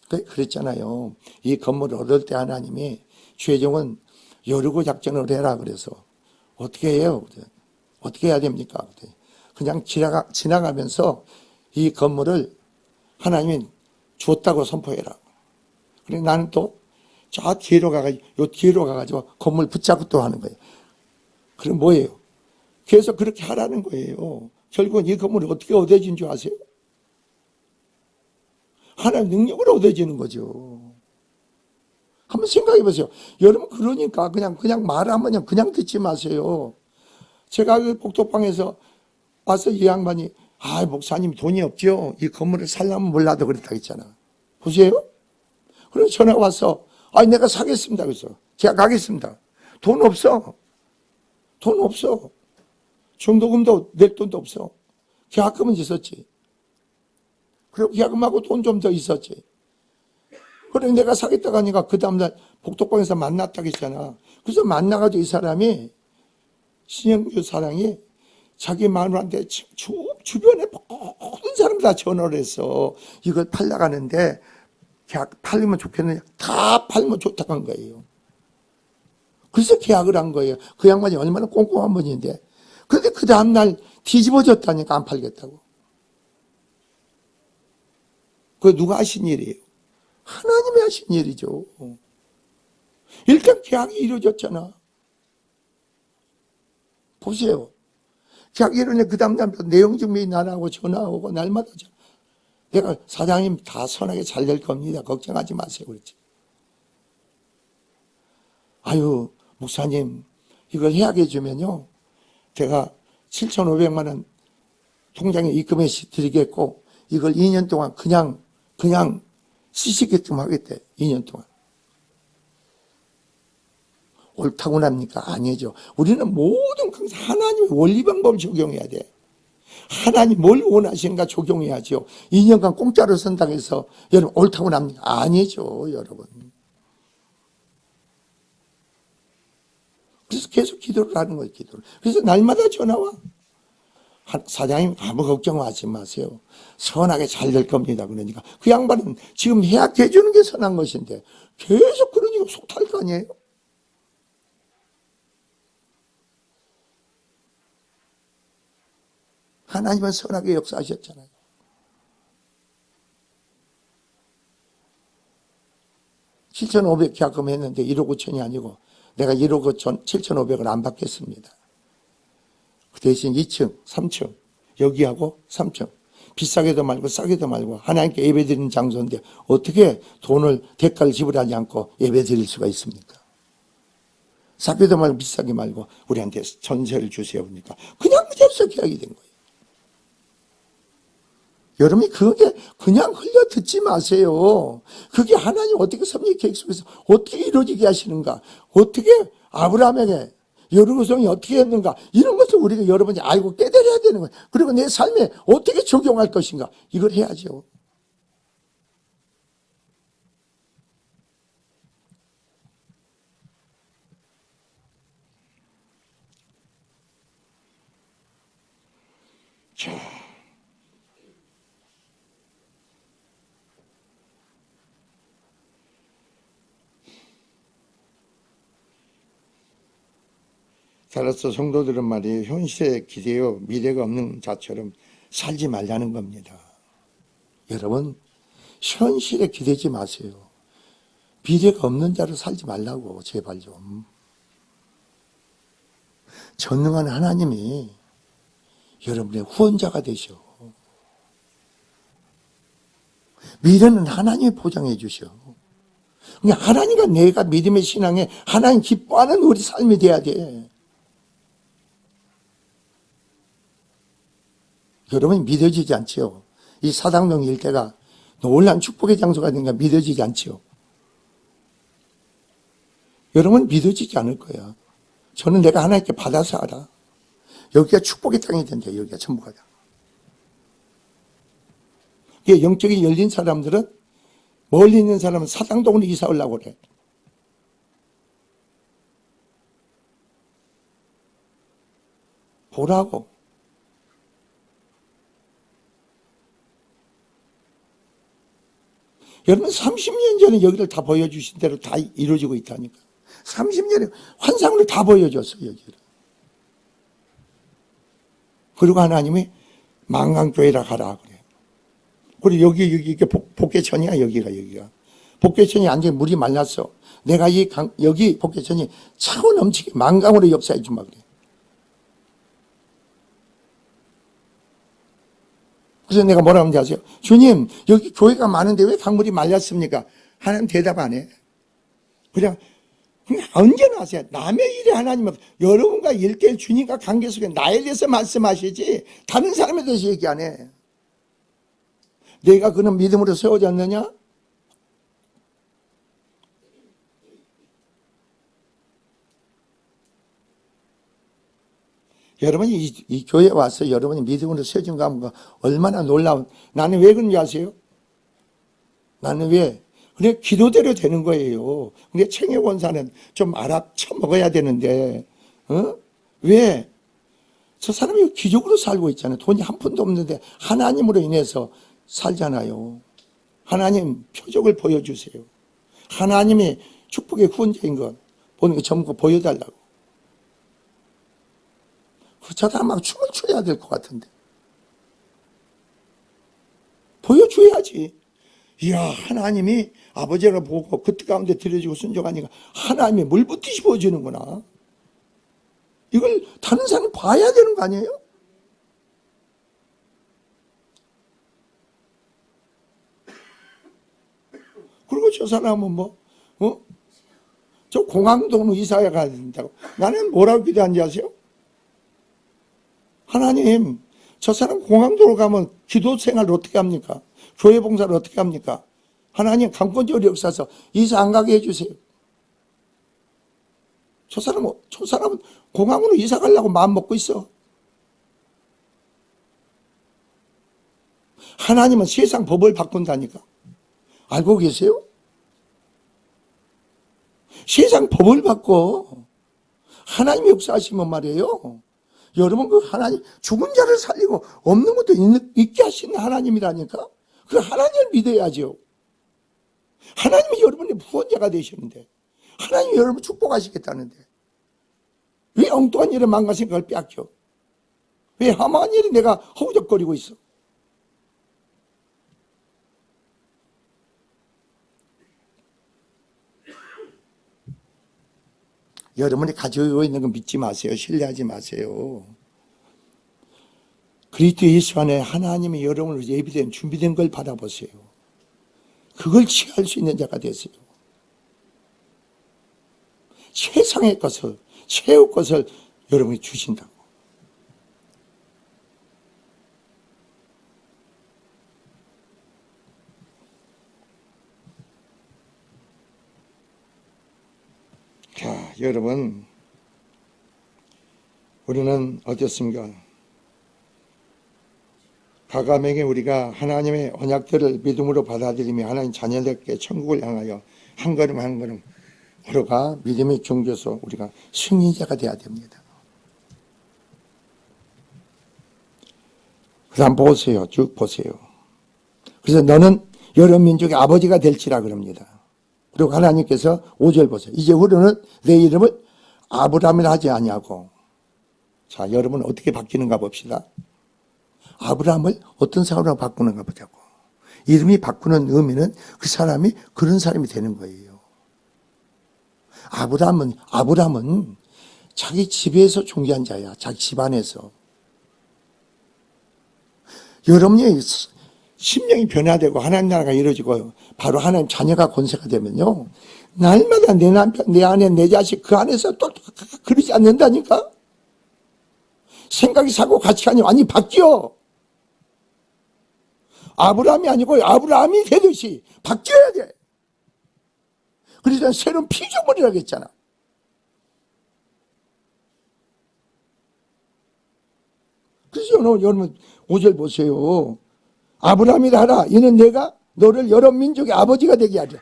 그랬잖아요. 이 건물을 얻을 때 하나님이 최종은 여리고 작전을 해라 그래서 어떻게 해요? 어떻게 해야 됩니까? 그냥 지나가면서 이 건물을 하나님이 줬다고 선포해라. 그래 나는 또 저 뒤로 가가지고 건물 붙잡고 또 하는 거예요. 그럼 뭐예요? 그래서 그렇게 하라는 거예요. 결국은 이 건물이 어떻게 얻어진 줄 아세요? 하나님 능력으로 얻어지는 거죠. 한번 생각해 보세요. 여러분 그러니까 그냥 말하면 그냥 듣지 마세요. 제가 그 복도방에서 와서 이 양반이 목사님 돈이 없죠. 이 건물을 살려면 몰라도 그랬다 했잖아. 보세요. 그래서 전화가 와서 내가 사겠습니다. 그래서 제가 가겠습니다. 돈 없어. 돈 없어. 중도금도 낼 돈도 없어. 계약금은 있었지. 그리고 계약금하고 돈 좀 더 있었지. 그래 내가 사겠다고 하니까 그 다음날 복덕방에서 만났다고 했잖아. 그래서 만나가지고 이 사람이 신영규 사랑이 자기 마누라한테 주변에 모든 사람 다 전화를 해서 이걸 팔려가는데 계약 팔리면 좋겠느냐. 다 팔면 좋다고 한 거예요. 그래서 계약을 한 거예요. 그 양반이 얼마나 꼼꼼한 분인데. 그런데 그 다음날 뒤집어졌다니까 안 팔겠다고. 그거 누가 하신 일이에요? 하나님이 하신 일이죠. 일단 계약이 이루어졌잖아. 보세요. 계약이 이루어졌는데 그 다음날 내용 증명이 나하고 전화 오고 날마다 내가 사장님 다 선하게 잘 될 겁니다. 걱정하지 마세요. 그랬지. 목사님 이걸 해약해 주면요. 제가 7,500만 원 통장에 입금해 드리겠고 이걸 2년 동안 그냥 쓰시게끔 하겠대. 2년 동안. 옳다고 합니까? 아니죠. 우리는 모든 하나님의 원리 방법을 적용해야 돼. 하나님 뭘 원하시는가 적용해야죠. 2년간 공짜로 선다고 해서 여러분 옳다고 합니까? 아니죠, 여러분. 그래서 계속 기도를 하는 거예요, 기도를. 그래서 날마다 전화와. 사장님 아무 걱정하지 마세요. 선하게 잘 될 겁니다. 그러니까 그 양반은 지금 해약해 주는 게 선한 것인데 계속 그러니까 속 탈 거 아니에요? 하나님은 선하게 역사하셨잖아요. (7,500) 계약금 했는데 1억 5천이 아니고 내가 1억 5천 7,500을 안 받겠습니다. 그 대신 2층, 3층 여기하고 3층 비싸게도 말고 싸게도 말고 하나님께 예배드리는 장소인데 어떻게 돈을 대가를 지불하지 않고 예배드릴 수가 있습니까? 싸게도 말고 비싸게 말고 우리한테 전세를 주세요. 그러니까 그냥 그대로 계약이 된 거예요. 여러분이 그게 그냥 흘려 듣지 마세요. 그게 하나님 어떻게 섭리 계획 속에서 어떻게 이루어지게 하시는가, 어떻게 아브라함에게 여루고성이 어떻게 했는가, 이런 것을 우리가 여러분이 알고 깨달아야 되는 거예요. 그리고 내 삶에 어떻게 적용할 것인가, 이걸 해야죠. 자, 따라서 성도들은 말이에요. 현실에 기대어 미래가 없는 자처럼 살지 말라는 겁니다. 여러분, 현실에 기대지 마세요. 미래가 없는 자로 살지 말라고, 제발 좀. 전능한 하나님이 여러분의 후원자가 되셔. 미래는 하나님이 보장해 주셔. 그러니까 하나님과 내가 믿음의 신앙에 하나님 기뻐하는 우리 삶이 돼야 돼. 여러분이 믿어지지 않지요? 이 사당동 일대가 놀라운 축복의 장소가 된가 믿어지지 않지요? 여러분 믿어지지 않을 거야. 저는 내가 하나님께 받아서 알아. 여기가 축복의 땅이 된다. 여기가 전부가 다. 영적이 열린 사람들은 멀리 있는 사람은 사당동으로 이사 오려고 그래. 보라고. 여러분 30년 전에 여기를 다 보여주신 대로 다 이루어지고 있다니까. 30년에 환상으로 다 보여줬어 여기를. 그리고 하나님이 망강교회라 가라 그래. 그리고 여기 이게 복개천이야 여기가. 복개천이 완전히 물이 말랐어. 내가 여기 복개천이 차고 넘치게 망강으로 역사해 주마 그래. 그래서 내가 뭐라고 하는지 아세요? 주님, 여기 교회가 많은데 왜 강물이 말랐습니까? 하나님 대답 안 해. 그냥 언제나 하세요. 남의 일에 하나님은 여러분과 일대일 주님과 관계 속에 나에 대해서 말씀하시지 다른 사람에 대해서 얘기 안 해. 내가 그는 믿음으로 세워졌느냐? 여러분이 이 교회에 와서 여러분이 믿음으로 세워진 거 하면 얼마나 놀라운. 나는 왜 그런지 아세요? 나는 왜? 그래 기도대로 되는 거예요. 근데 청해 권사는 좀 알아쳐먹어야 되는데 왜? 저 사람이 기적으로 살고 있잖아요. 돈이 한 푼도 없는데 하나님으로 인해서 살잖아요. 하나님 표적을 보여주세요. 하나님이 축복의 후원자인 것 보는 거 전부 보여달라고. 저 사람 막 춤을 춰야 될 것 같은데. 보여줘야지. 이야, 하나님이 아버지를 보고 그 뜻 가운데 들여지고 순종하니까 하나님이 물 붓듯이 보여주는구나. 이걸 다른 사람이 봐야 되는 거 아니에요? 그리고 저 사람은 저 공항동으로 이사해 가야 된다고. 나는 뭐라고 기도한지 아세요? 하나님, 저 사람 공항도로 가면 기도 생활을 어떻게 합니까? 교회 봉사를 어떻게 합니까? 하나님 강권적으로 역사서 이사 안 가게 해주세요. 저 사람은 공항으로 이사 가려고 마음 먹고 있어. 하나님은 세상 법을 바꾼다니까. 알고 계세요? 세상 법을 바꿔. 하나님이 역사하시면 말이에요. 여러분 그 하나님 죽은 자를 살리고 없는 것도 있게 하시는 하나님이라니까. 그 하나님을 믿어야죠. 하나님이 여러분의 구원자가 되시는데 하나님이 여러분을 축복하시겠다는데 왜 엉뚱한 일에 망가 생각을 빼앗겨? 왜 험한 일이 내가 허우적거리고 있어? 여러분이 가지고 있는 거 믿지 마세요. 신뢰하지 마세요. 그리스도 예수 안에 하나님이 여러분을 예비된 준비된 걸 바라보세요. 그걸 취할 수 있는 자가 되세요. 세상의 것을, 최후 것을 여러분이 주신다고. 자, 여러분, 우리는 어떻습니까? 가감에게 우리가 하나님의 언약들을 믿음으로 받아들이며 하나님 자녀들께 천국을 향하여 한 걸음 한 걸음 걸어가 믿음의 경주에서 우리가 승리자가 되어야 됩니다. 그 다음 보세요. 쭉 보세요. 그래서 너는 여러 민족의 아버지가 될지라 그럽니다. 그리고 하나님께서 5절 보세요. 이제 우리는 내 이름을 아브라함이라 하지 아니하고. 자, 여러분 어떻게 바뀌는가 봅시다. 아브라함을 어떤 사람으로 바꾸는가 보자고. 이름이 바꾸는 의미는 그 사람이 그런 사람이 되는 거예요. 아브라함은 자기 집에서 존귀한 자야. 자기 집안에서. 여러분이 심령이 변화되고 하나님 나라가 이루어지고 바로 하나님 자녀가 권세가 되면요, 날마다 내 남편, 내 아내, 내 자식 그 안에서 또 그러지 않는다니까. 생각이, 사고, 가치관이 완전히 바뀌어. 아브라함이 아니고 아브라함이 되듯이 바뀌어야 돼. 그래서 새로운 피조물이라고 했잖아. 그래서 여러분 5절 보세요. 아브라함이라 하라. 이는 내가 너를 여러 민족의 아버지가 되게 하리라.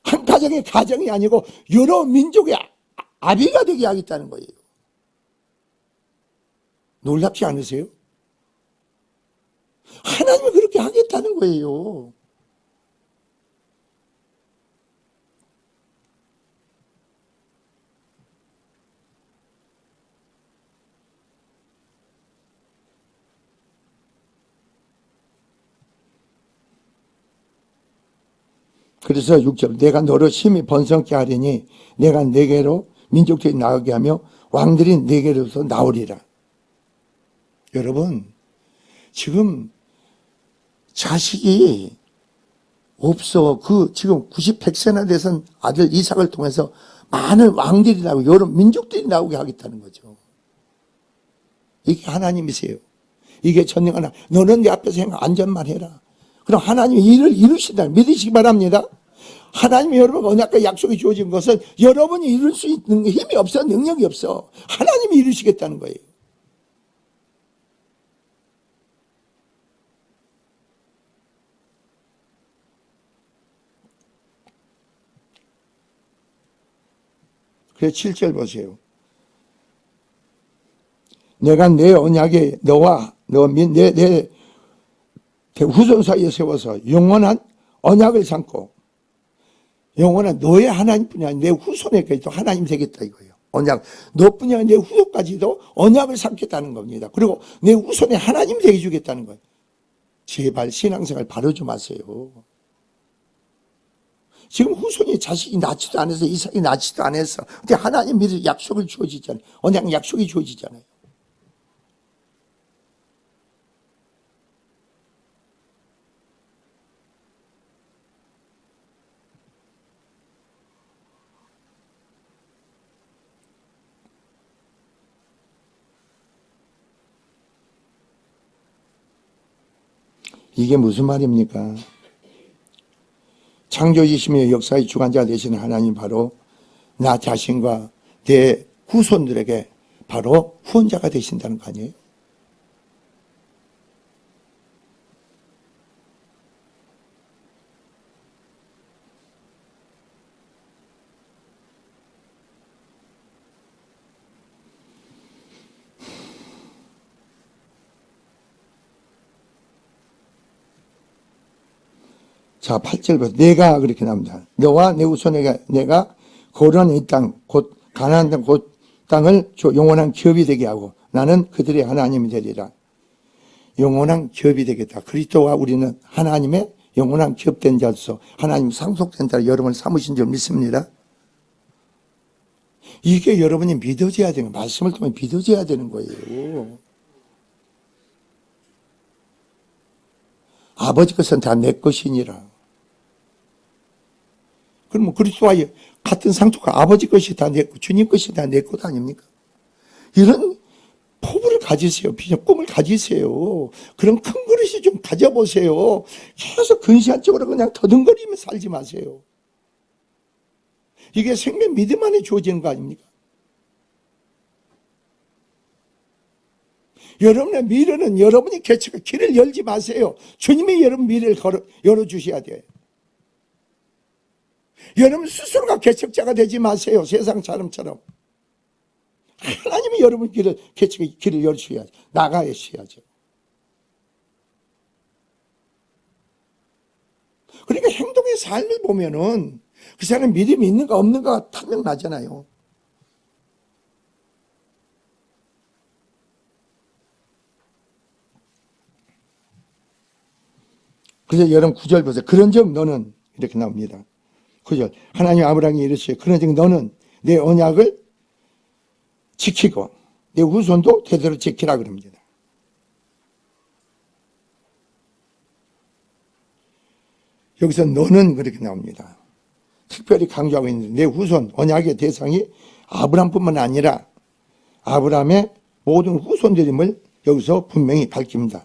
한 가정의 가정이 아니고 여러 민족의 아비가 되게 하겠다는 거예요. 놀랍지 않으세요? 하나님이 그렇게 하겠다는 거예요. 그래서 6절, 내가 너를 심히 번성케 하리니 내가 네게로 민족들이 나가게 하며 왕들이 네게로서 나오리라. 여러분, 지금 자식이 없어. 지금 90~100세나 돼선 아들 이삭을 통해서 많은 왕들이 나오고 여러 민족들이 나오게 하겠다는 거죠. 이게 하나님이세요. 이게 전능하나. 너는 내 앞에서 안전만 해라. 그럼 하나님이 일을 이루신다. 믿으시기 바랍니다. 하나님이 여러분 언약과 약속이 주어진 것은 여러분이 이룰 수 있는 힘이 없어, 능력이 없어. 하나님이 이루시겠다는 거예요. 그래서 7절 보세요. 내가 내 언약에 너와 내 후손 사이에 세워서 영원한 언약을 삼고, 영원한 너의 하나님뿐이 아니라 내 후손에게도 하나님 되겠다 이거예요. 언약, 너뿐이 아니라 내 후손까지도 언약을 삼겠다는 겁니다. 그리고 내 후손에 하나님 되게 주겠다는 거예요. 제발 신앙생활 바로 좀 하세요. 지금 후손이 자식이 낳지도 않아서, 이삭이 낳지도 않아서, 근데 하나님 믿을 약속을 주어지잖아요. 언약 약속이 주어지잖아요. 이게 무슨 말입니까? 창조이시며 역사의 주관자 되시는 하나님, 바로 나 자신과 내 후손들에게 바로 후원자가 되신다는 거 아니에요? 자, 8절부터 내가 그렇게 나옵니다. 너와 내 후손에게 내가 거론한 이 땅, 곧 가나안 땅, 곧 땅을 영원한 기업이 되게 하고 나는 그들의 하나님이 되리라. 영원한 기업이 되겠다. 그리스도와 우리는 하나님의 영원한 기업된 자로서 하나님 상속된 자로 여러분을 삼으신 줄 믿습니다. 이게 여러분이 믿어져야 되는 거예요. 말씀을 통해 믿어져야 되는 거예요. 아버지 것은 다 내 것이니라. 그러면 그리스도와 같은 상속과 아버지 것이 다 내 것, 주님 것이 다 내 것 아닙니까? 이런 포부를 가지세요. 비전, 꿈을 가지세요. 그런 큰 그릇이 좀 가져보세요. 계속 근시안적으로 그냥 더듬거리며 살지 마세요. 이게 생명 믿음 안에 주어지는 거 아닙니까? 여러분의 미래는 여러분이 개척 길을 열지 마세요. 주님이 여러분 미래를 열어주셔야 돼요. 여러분 스스로가 개척자가 되지 마세요. 세상 사람처럼. 하나님이 여러분 길을 열어주셔야죠. 나가셔야죠. 그러니까 행동의 삶을 보면은 그 사람 믿음이 있는가 없는가 판명 나잖아요. 그래서 여러분 9절 보세요. 그런즉 너는 이렇게 나옵니다. 9절. 하나님 아브라함이 이르시되 그런즉 너는 내 언약을 지키고 내 후손도 대대로 지키라 그럽니다. 여기서 너는 그렇게 나옵니다. 특별히 강조하고 있는데 내 후손 언약의 대상이 아브람뿐만 아니라 아브람의 모든 후손들임을 여기서 분명히 밝힙니다.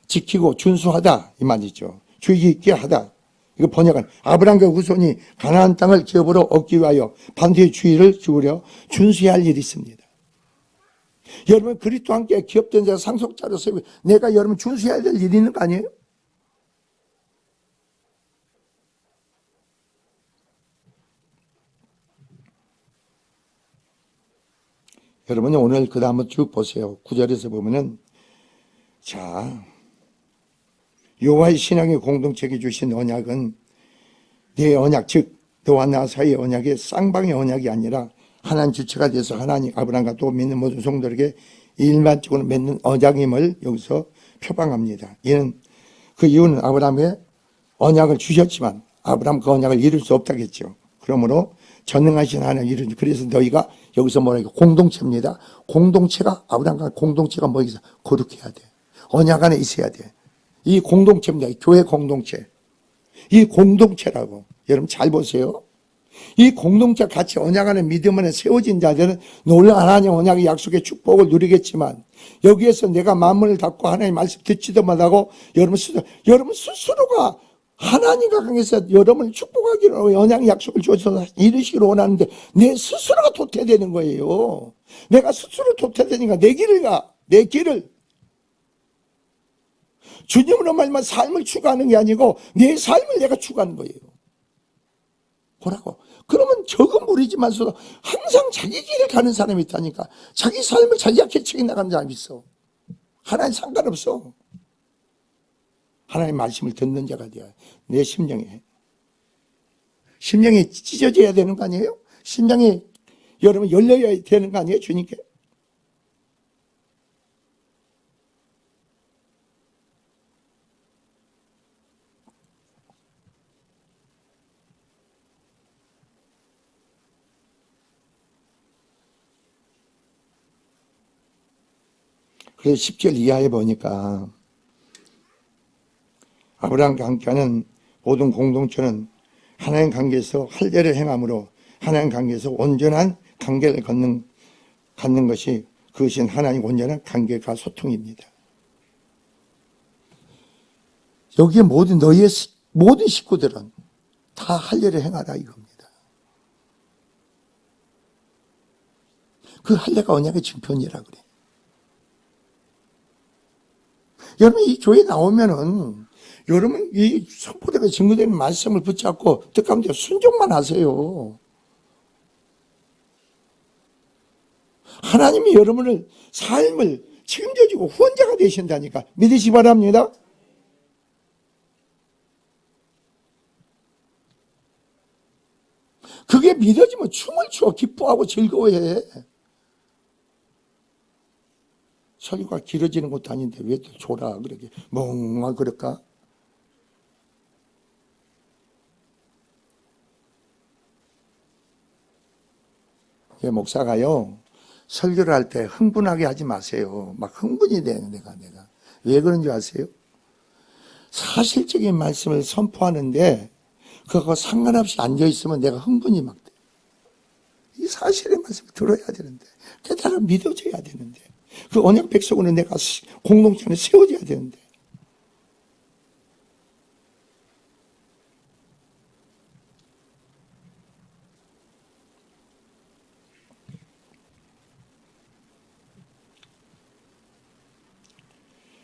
지키고 준수하다 이 말이죠. 주의 깊게 하다. 이거 번역은 아브람과 후손이 가나안 땅을 기업으로 얻기 위하여 반드시 주의를 기울여 준수해야 할 일이 있습니다. 여러분 그리스도와 함께 기업된 자가 상속자로서 내가 여러분 준수해야 될 일이 있는 거 아니에요? 여러분이 오늘 그 다음을 쭉 보세요. 9절에서 보면은 자 여호와의 신앙의 공동체에 주신 언약은 내 언약 즉 너와 나 사이의 언약이 쌍방의 언약이 아니라 하나님 주체가 돼서 하나님 아브라함과 또 믿는 모든 성도에게 일반적으로 맺는 언약임을 여기서 표방합니다. 이는 그 이유는 아브라함의 언약을 주셨지만 아브라함 그 언약을 이룰 수 없다겠죠. 그러므로 전능하신 하나님 이루니 그래서 너희가 여기서 뭐라 해요? 공동체입니다. 공동체가 아브라함과 공동체가 뭐이겠어? 거룩해야 돼. 언약 안에 있어야 돼. 이 공동체입니다. 교회 공동체. 이 공동체라고. 여러분 잘 보세요. 이 공동체 같이 언약 안에 믿음 안에 세워진 자들은 놀라운 하나님 언약의 약속의 축복을 누리겠지만 여기에서 내가 마음을 닫고 하나님 말씀 듣지도 못하고 여러분 스스로가 하나님과 관계에서 여러분을 축복하기로 언약의 약속을 주셔서 이루시기를 원하는데 내 스스로가 도태되는 거예요. 내가 스스로 도태되니까 내 길을 가. 내 길을. 주님으로 말만 삶을 추구하는 게 아니고 내 삶을 내가 추구하는 거예요. 보라고. 그러면 적은 무리지만서도 항상 자기 길을 가는 사람이 있다니까. 자기 삶을 자기가 개척해 나가는 사람이 있어. 하나님 상관없어. 하나님의 말씀을 듣는 자가 돼야 내 심령이 찢어져야 되는 거 아니에요? 심령이 여러분 열려야 되는 거 아니에요? 주님께. 그래서 10절 이하에 보니까 아브라함과 함께하는 모든 공동체는 하나님 관계에서 할례를 행함으로 하나님 관계에서 온전한 관계를 갖는 것이 그것이 하나님 온전한 관계가 소통입니다. 여기에 너희의 모든 식구들은 다 할례를 행하라 이겁니다. 그 할례가 언약의 증표니라 그래. 여러분 이 교회 나오면은 여러분 이 선포대가 증거되는 말씀을 붙잡고 뜻하면 순종만 하세요. 하나님이 여러분을 삶을 책임져주고 후원자가 되신다니까 믿으시 바랍니다. 그게 믿어지면 춤을 추어 기뻐하고 즐거워해. 설교가 길어지는 것도 아닌데 왜 또 줘라 그러게 멍만 그럴까? 예, 목사가요 설교를 할 때 흥분하게 하지 마세요. 막 흥분이 돼 내가 왜 그런 줄 아세요? 사실적인 말씀을 선포하는데 그거 상관없이 앉아 있으면 내가 흥분이 막 돼. 이 사실의 말씀을 들어야 되는데 깨달아 믿어져야 되는데 그 언약 백성으로 내가 공동체 안에 세워져야 되는데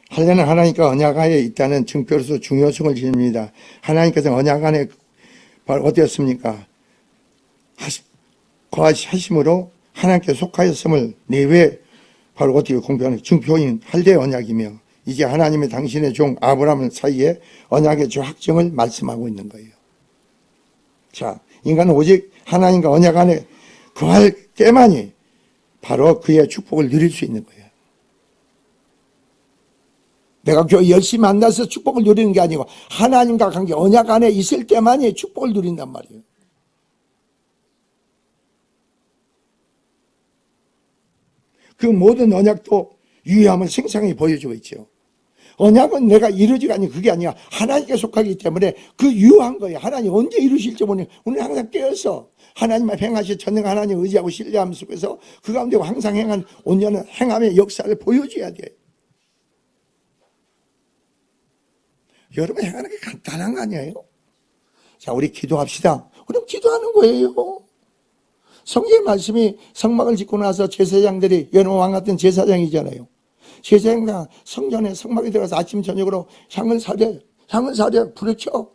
할례는 하나님과 언약 안에 있다는 증표로서 중요성을 지닙니다. 하나님께서 언약 안에 어디였습니까? 거하심으로 하나님께 속하였음을 내외 바로 어떻게 공표하는 증표인 할례 언약이며 이제 하나님의 당신의 종 아브라함 사이에 언약의 확정을 말씀하고 있는 거예요. 자, 인간은 오직 하나님과 언약 안에 거할 때만이 바로 그의 축복을 누릴 수 있는 거예요. 내가 교회 열심히 만나서 축복을 누리는 게 아니고 하나님과 관계 언약 안에 있을 때만이 축복을 누린단 말이에요. 그 모든 언약도 유효함을 생생히 보여주고 있죠. 언약은 내가 이루지가 아니 그게 아니야. 하나님께 속하기 때문에 그 유한 거예요. 하나님 언제 이루실지 모르는 우리는 항상 깨어서 하나님만 행하실 전능 하나님 의지하고 신뢰하면 속에서 그 가운데 항상 행한 온전한 행함의 역사를 보여줘야 돼. 여러분 행하는 게 간단한 거 아니에요? 자, 우리 기도합시다. 그럼 기도하는 거예요. 성경의 말씀이 성막을 짓고 나서 제사장들이 여러 왕 같은 제사장이잖아요. 제사장과 성전에 성막에 들어가서 아침 저녁으로 향을 사려 불을 켜.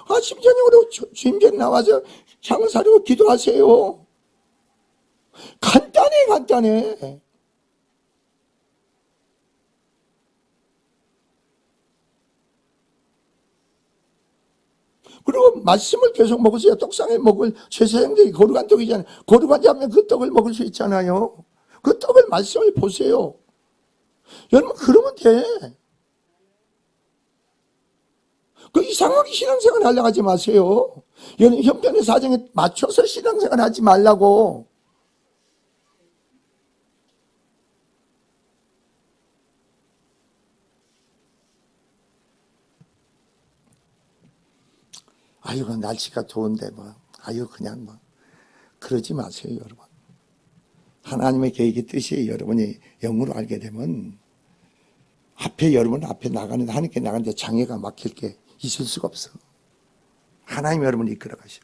아침 저녁으로 주임전 나와서 향을 사려고 기도하세요. 간단해. 그리고 말씀을 계속 먹으세요. 떡상에 먹을 제사장들이 거룩한 떡이잖아요. 거룩하지 않으면 그 떡을 먹을 수 있잖아요. 그 떡을 말씀을 보세요. 여러분 그러면 돼. 그 이상하게 신앙생활 하려고 하지 마세요. 여러분 형편의 사정에 맞춰서 신앙생활 하지 말라고. 아유 날씨가 좋은데 그냥 그러지 마세요. 여러분 하나님의 계획의 뜻이 여러분이 영으로 알게 되면 여러분 앞에 나가는데 하나님께 나가는데 장애가 막힐 게 있을 수가 없어. 하나님 여러분을 이끌어 가시오.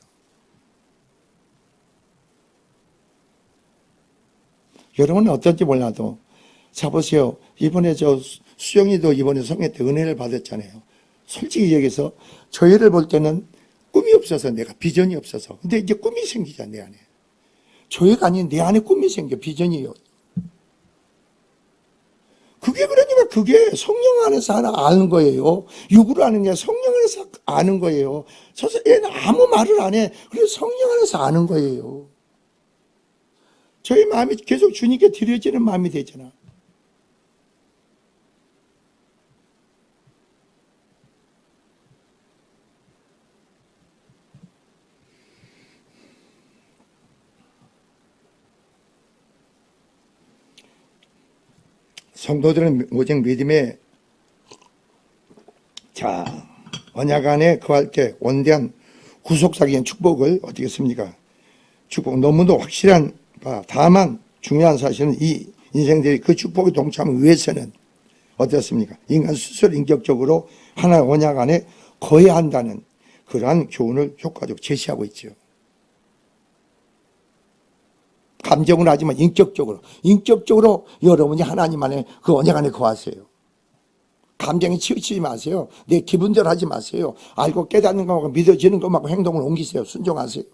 여러분은 어떤지 몰라도 자 보세요. 이번에 수영이도 이번에 성회 때 은혜를 받았잖아요. 솔직히 얘기해서 저희를 볼 때는 꿈이 없어서 내가 비전이 없어서 근데 이제 꿈이 생기잖아 내 안에. 조회가 아닌 내 안에 꿈이 생겨 비전이에요. 그게 그러니까 그게 성령 안에서 하나 아는 거예요. 육으로 아는 게 아니라 성령 안에서 아는 거예요. 얘는 아무 말을 안 해. 그래서 성령 안에서 아는 거예요. 저희 마음이 계속 주님께 드려지는 마음이 되잖아. 성도들은 오직 믿음에 언약 안에 거할 때 원대한 구속사기인 축복을 어떻게 씁니까? 축복 너무도 확실한 바 다만 중요한 사실은 이 인생들이 그 축복에 동참하기 위해서는 어떻습니까? 인간 스스로 인격적으로 하나의 언약 안에 거해야 한다는 그러한 교훈을 효과적으로 제시하고 있죠. 감정은 하지만 인격적으로 여러분이 하나님 안에 그 언약 안에 거하세요. 감정에 치우치지 마세요. 내 기분대로 하지 마세요. 알고 깨닫는 것하고 믿어지는 것하고 행동을 옮기세요. 순종하세요.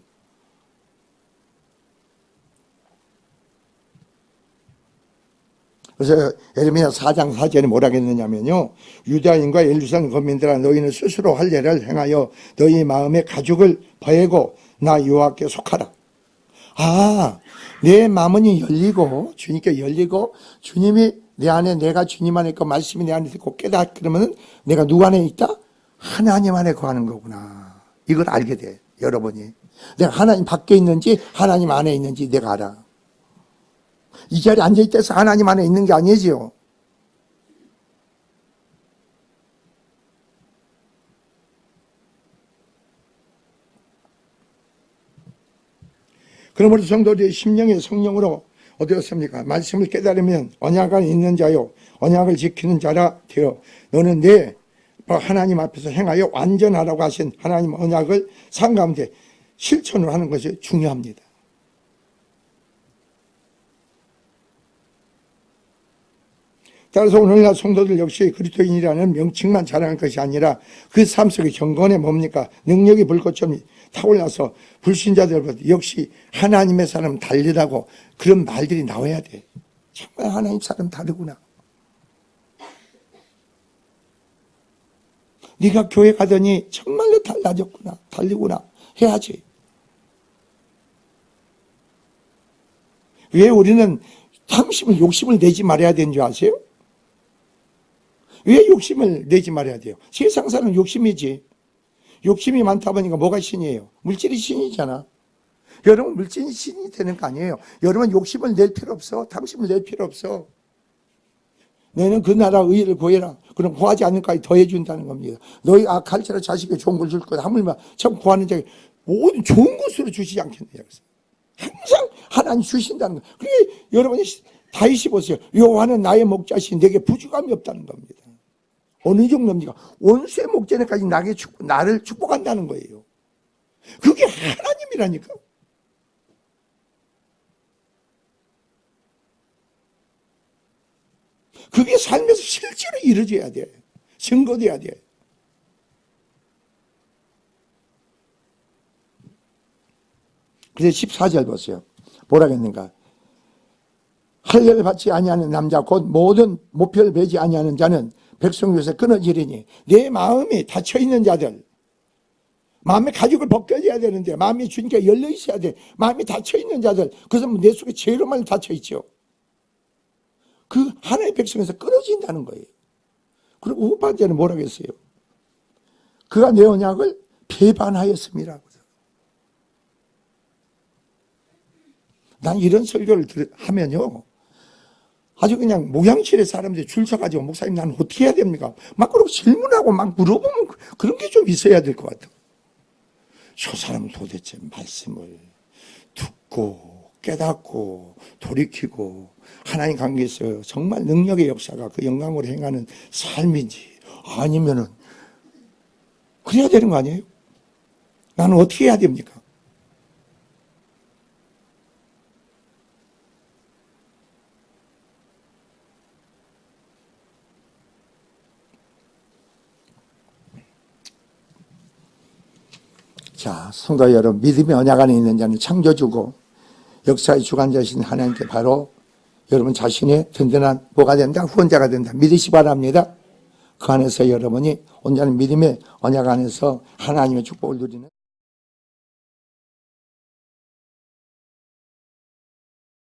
그래서 예레미야 4장 4절에 뭐라고 했느냐면요. 유다인과 예루살렘 거민들아 너희는 스스로 할 일을 행하여 너희 마음의 가죽을 버리고 나 여호와께 속하라. 내 마음이 열리고 주님께 열리고 주님이 내 안에 내가 주님 안에 있고 말씀이 내 안에 있고 깨닫 그러면 내가 누구 안에 있다? 하나님 안에 거하는 거구나. 이걸 알게 돼. 여러분이 내가 하나님 밖에 있는지 하나님 안에 있는지 내가 알아. 이 자리에 앉아있다 해서 하나님 안에 있는 게 아니지요. 그러므로 성도들의 심령의 성령으로 어디였습니까? 말씀을 깨달으면 언약 안에 있는 자요 언약을 지키는 자라 되어 너는 내 하나님 앞에서 행하여 완전하라고 하신 하나님 언약을 삶 가운데 실천을 하는 것이 중요합니다. 따라서 오늘날 성도들 역시 그리스도인이라는 명칭만 자랑할 것이 아니라 그 삶 속의 경건에 뭡니까? 능력이 불꽃처럼 타올라서 불신자들보다 역시 하나님의 사람 달리라고 그런 말들이 나와야 돼. 정말 하나님 사람 다르구나. 네가 교회 가더니 정말로 달라졌구나. 달리구나. 해야지. 왜 우리는 욕심을 내지 말아야 되는 줄 아세요? 왜 욕심을 내지 말아야 돼요? 세상 사람은 욕심이지. 욕심이 많다 보니까 뭐가 신이에요? 물질이 신이잖아. 여러분 물질이 신이 되는 거 아니에요. 여러분 욕심을 낼 필요 없어. 탐심을 낼 필요 없어. 너는 그 나라 의를 구해라. 그럼 구하지 않는까지 더해준다는 겁니다. 너희 갈지라 자식에게 좋은 걸 줄 거다. 하물며 참 구하는 자에게 모든 좋은 것으로 주시지 않겠느냐. 항상 하나님 주신다는 거예요. 그게 여러분이 다윗이 보세요. 여호와는 나의 목자시니 내게 부족함이 없다는 겁니다. 어느 정도입니까? 원수의 목전에까지 나를 축복한다는 거예요. 그게 하나님이라니까. 그게 삶에서 실제로 이루어져야 돼. 증거돼야 돼. 그래서 14절 보세요. 뭐라겠는가? 할례를 받지 아니하는 남자 곧 모든 목표를 베지 아니하는 자는 백성 중에서 끊어지리니 내 마음이 닫혀있는 자들, 마음의 가죽을 벗겨져야 되는데 마음이 주님께 열려 있어야 돼. 마음이 닫혀있는 자들, 그래서 내 속에 죄로 많이 닫혀있죠. 그 하나의 백성에서 끊어진다는 거예요. 그리고 우반자는 뭐라고 했어요? 그가 내 언약을 배반하였음이라고. 난 이런 설교를 하면요, 아주 그냥 모양실의 사람들이 줄 서가지고 목사님 나는 어떻게 해야 됩니까? 막 그러고 질문하고 막 물어보면 그런 게 좀 있어야 될 것 같아요. 저 사람은 도대체 말씀을 듣고 깨닫고 돌이키고 하나님 관계에서 정말 능력의 역사가 그 영광으로 행하는 삶인지 아니면은 그래야 되는 거 아니에요? 나는 어떻게 해야 됩니까? 자, 성도 여러분, 믿음의 언약 안에 있는 자는 창조주고 역사의 주관자신 하나님께 바로 여러분 자신의 든든한 뭐가 된다? 후원자가 된다. 믿으시 바랍니다. 그 안에서 여러분이 온전한 믿음의 언약 안에서 하나님의 축복을 누리는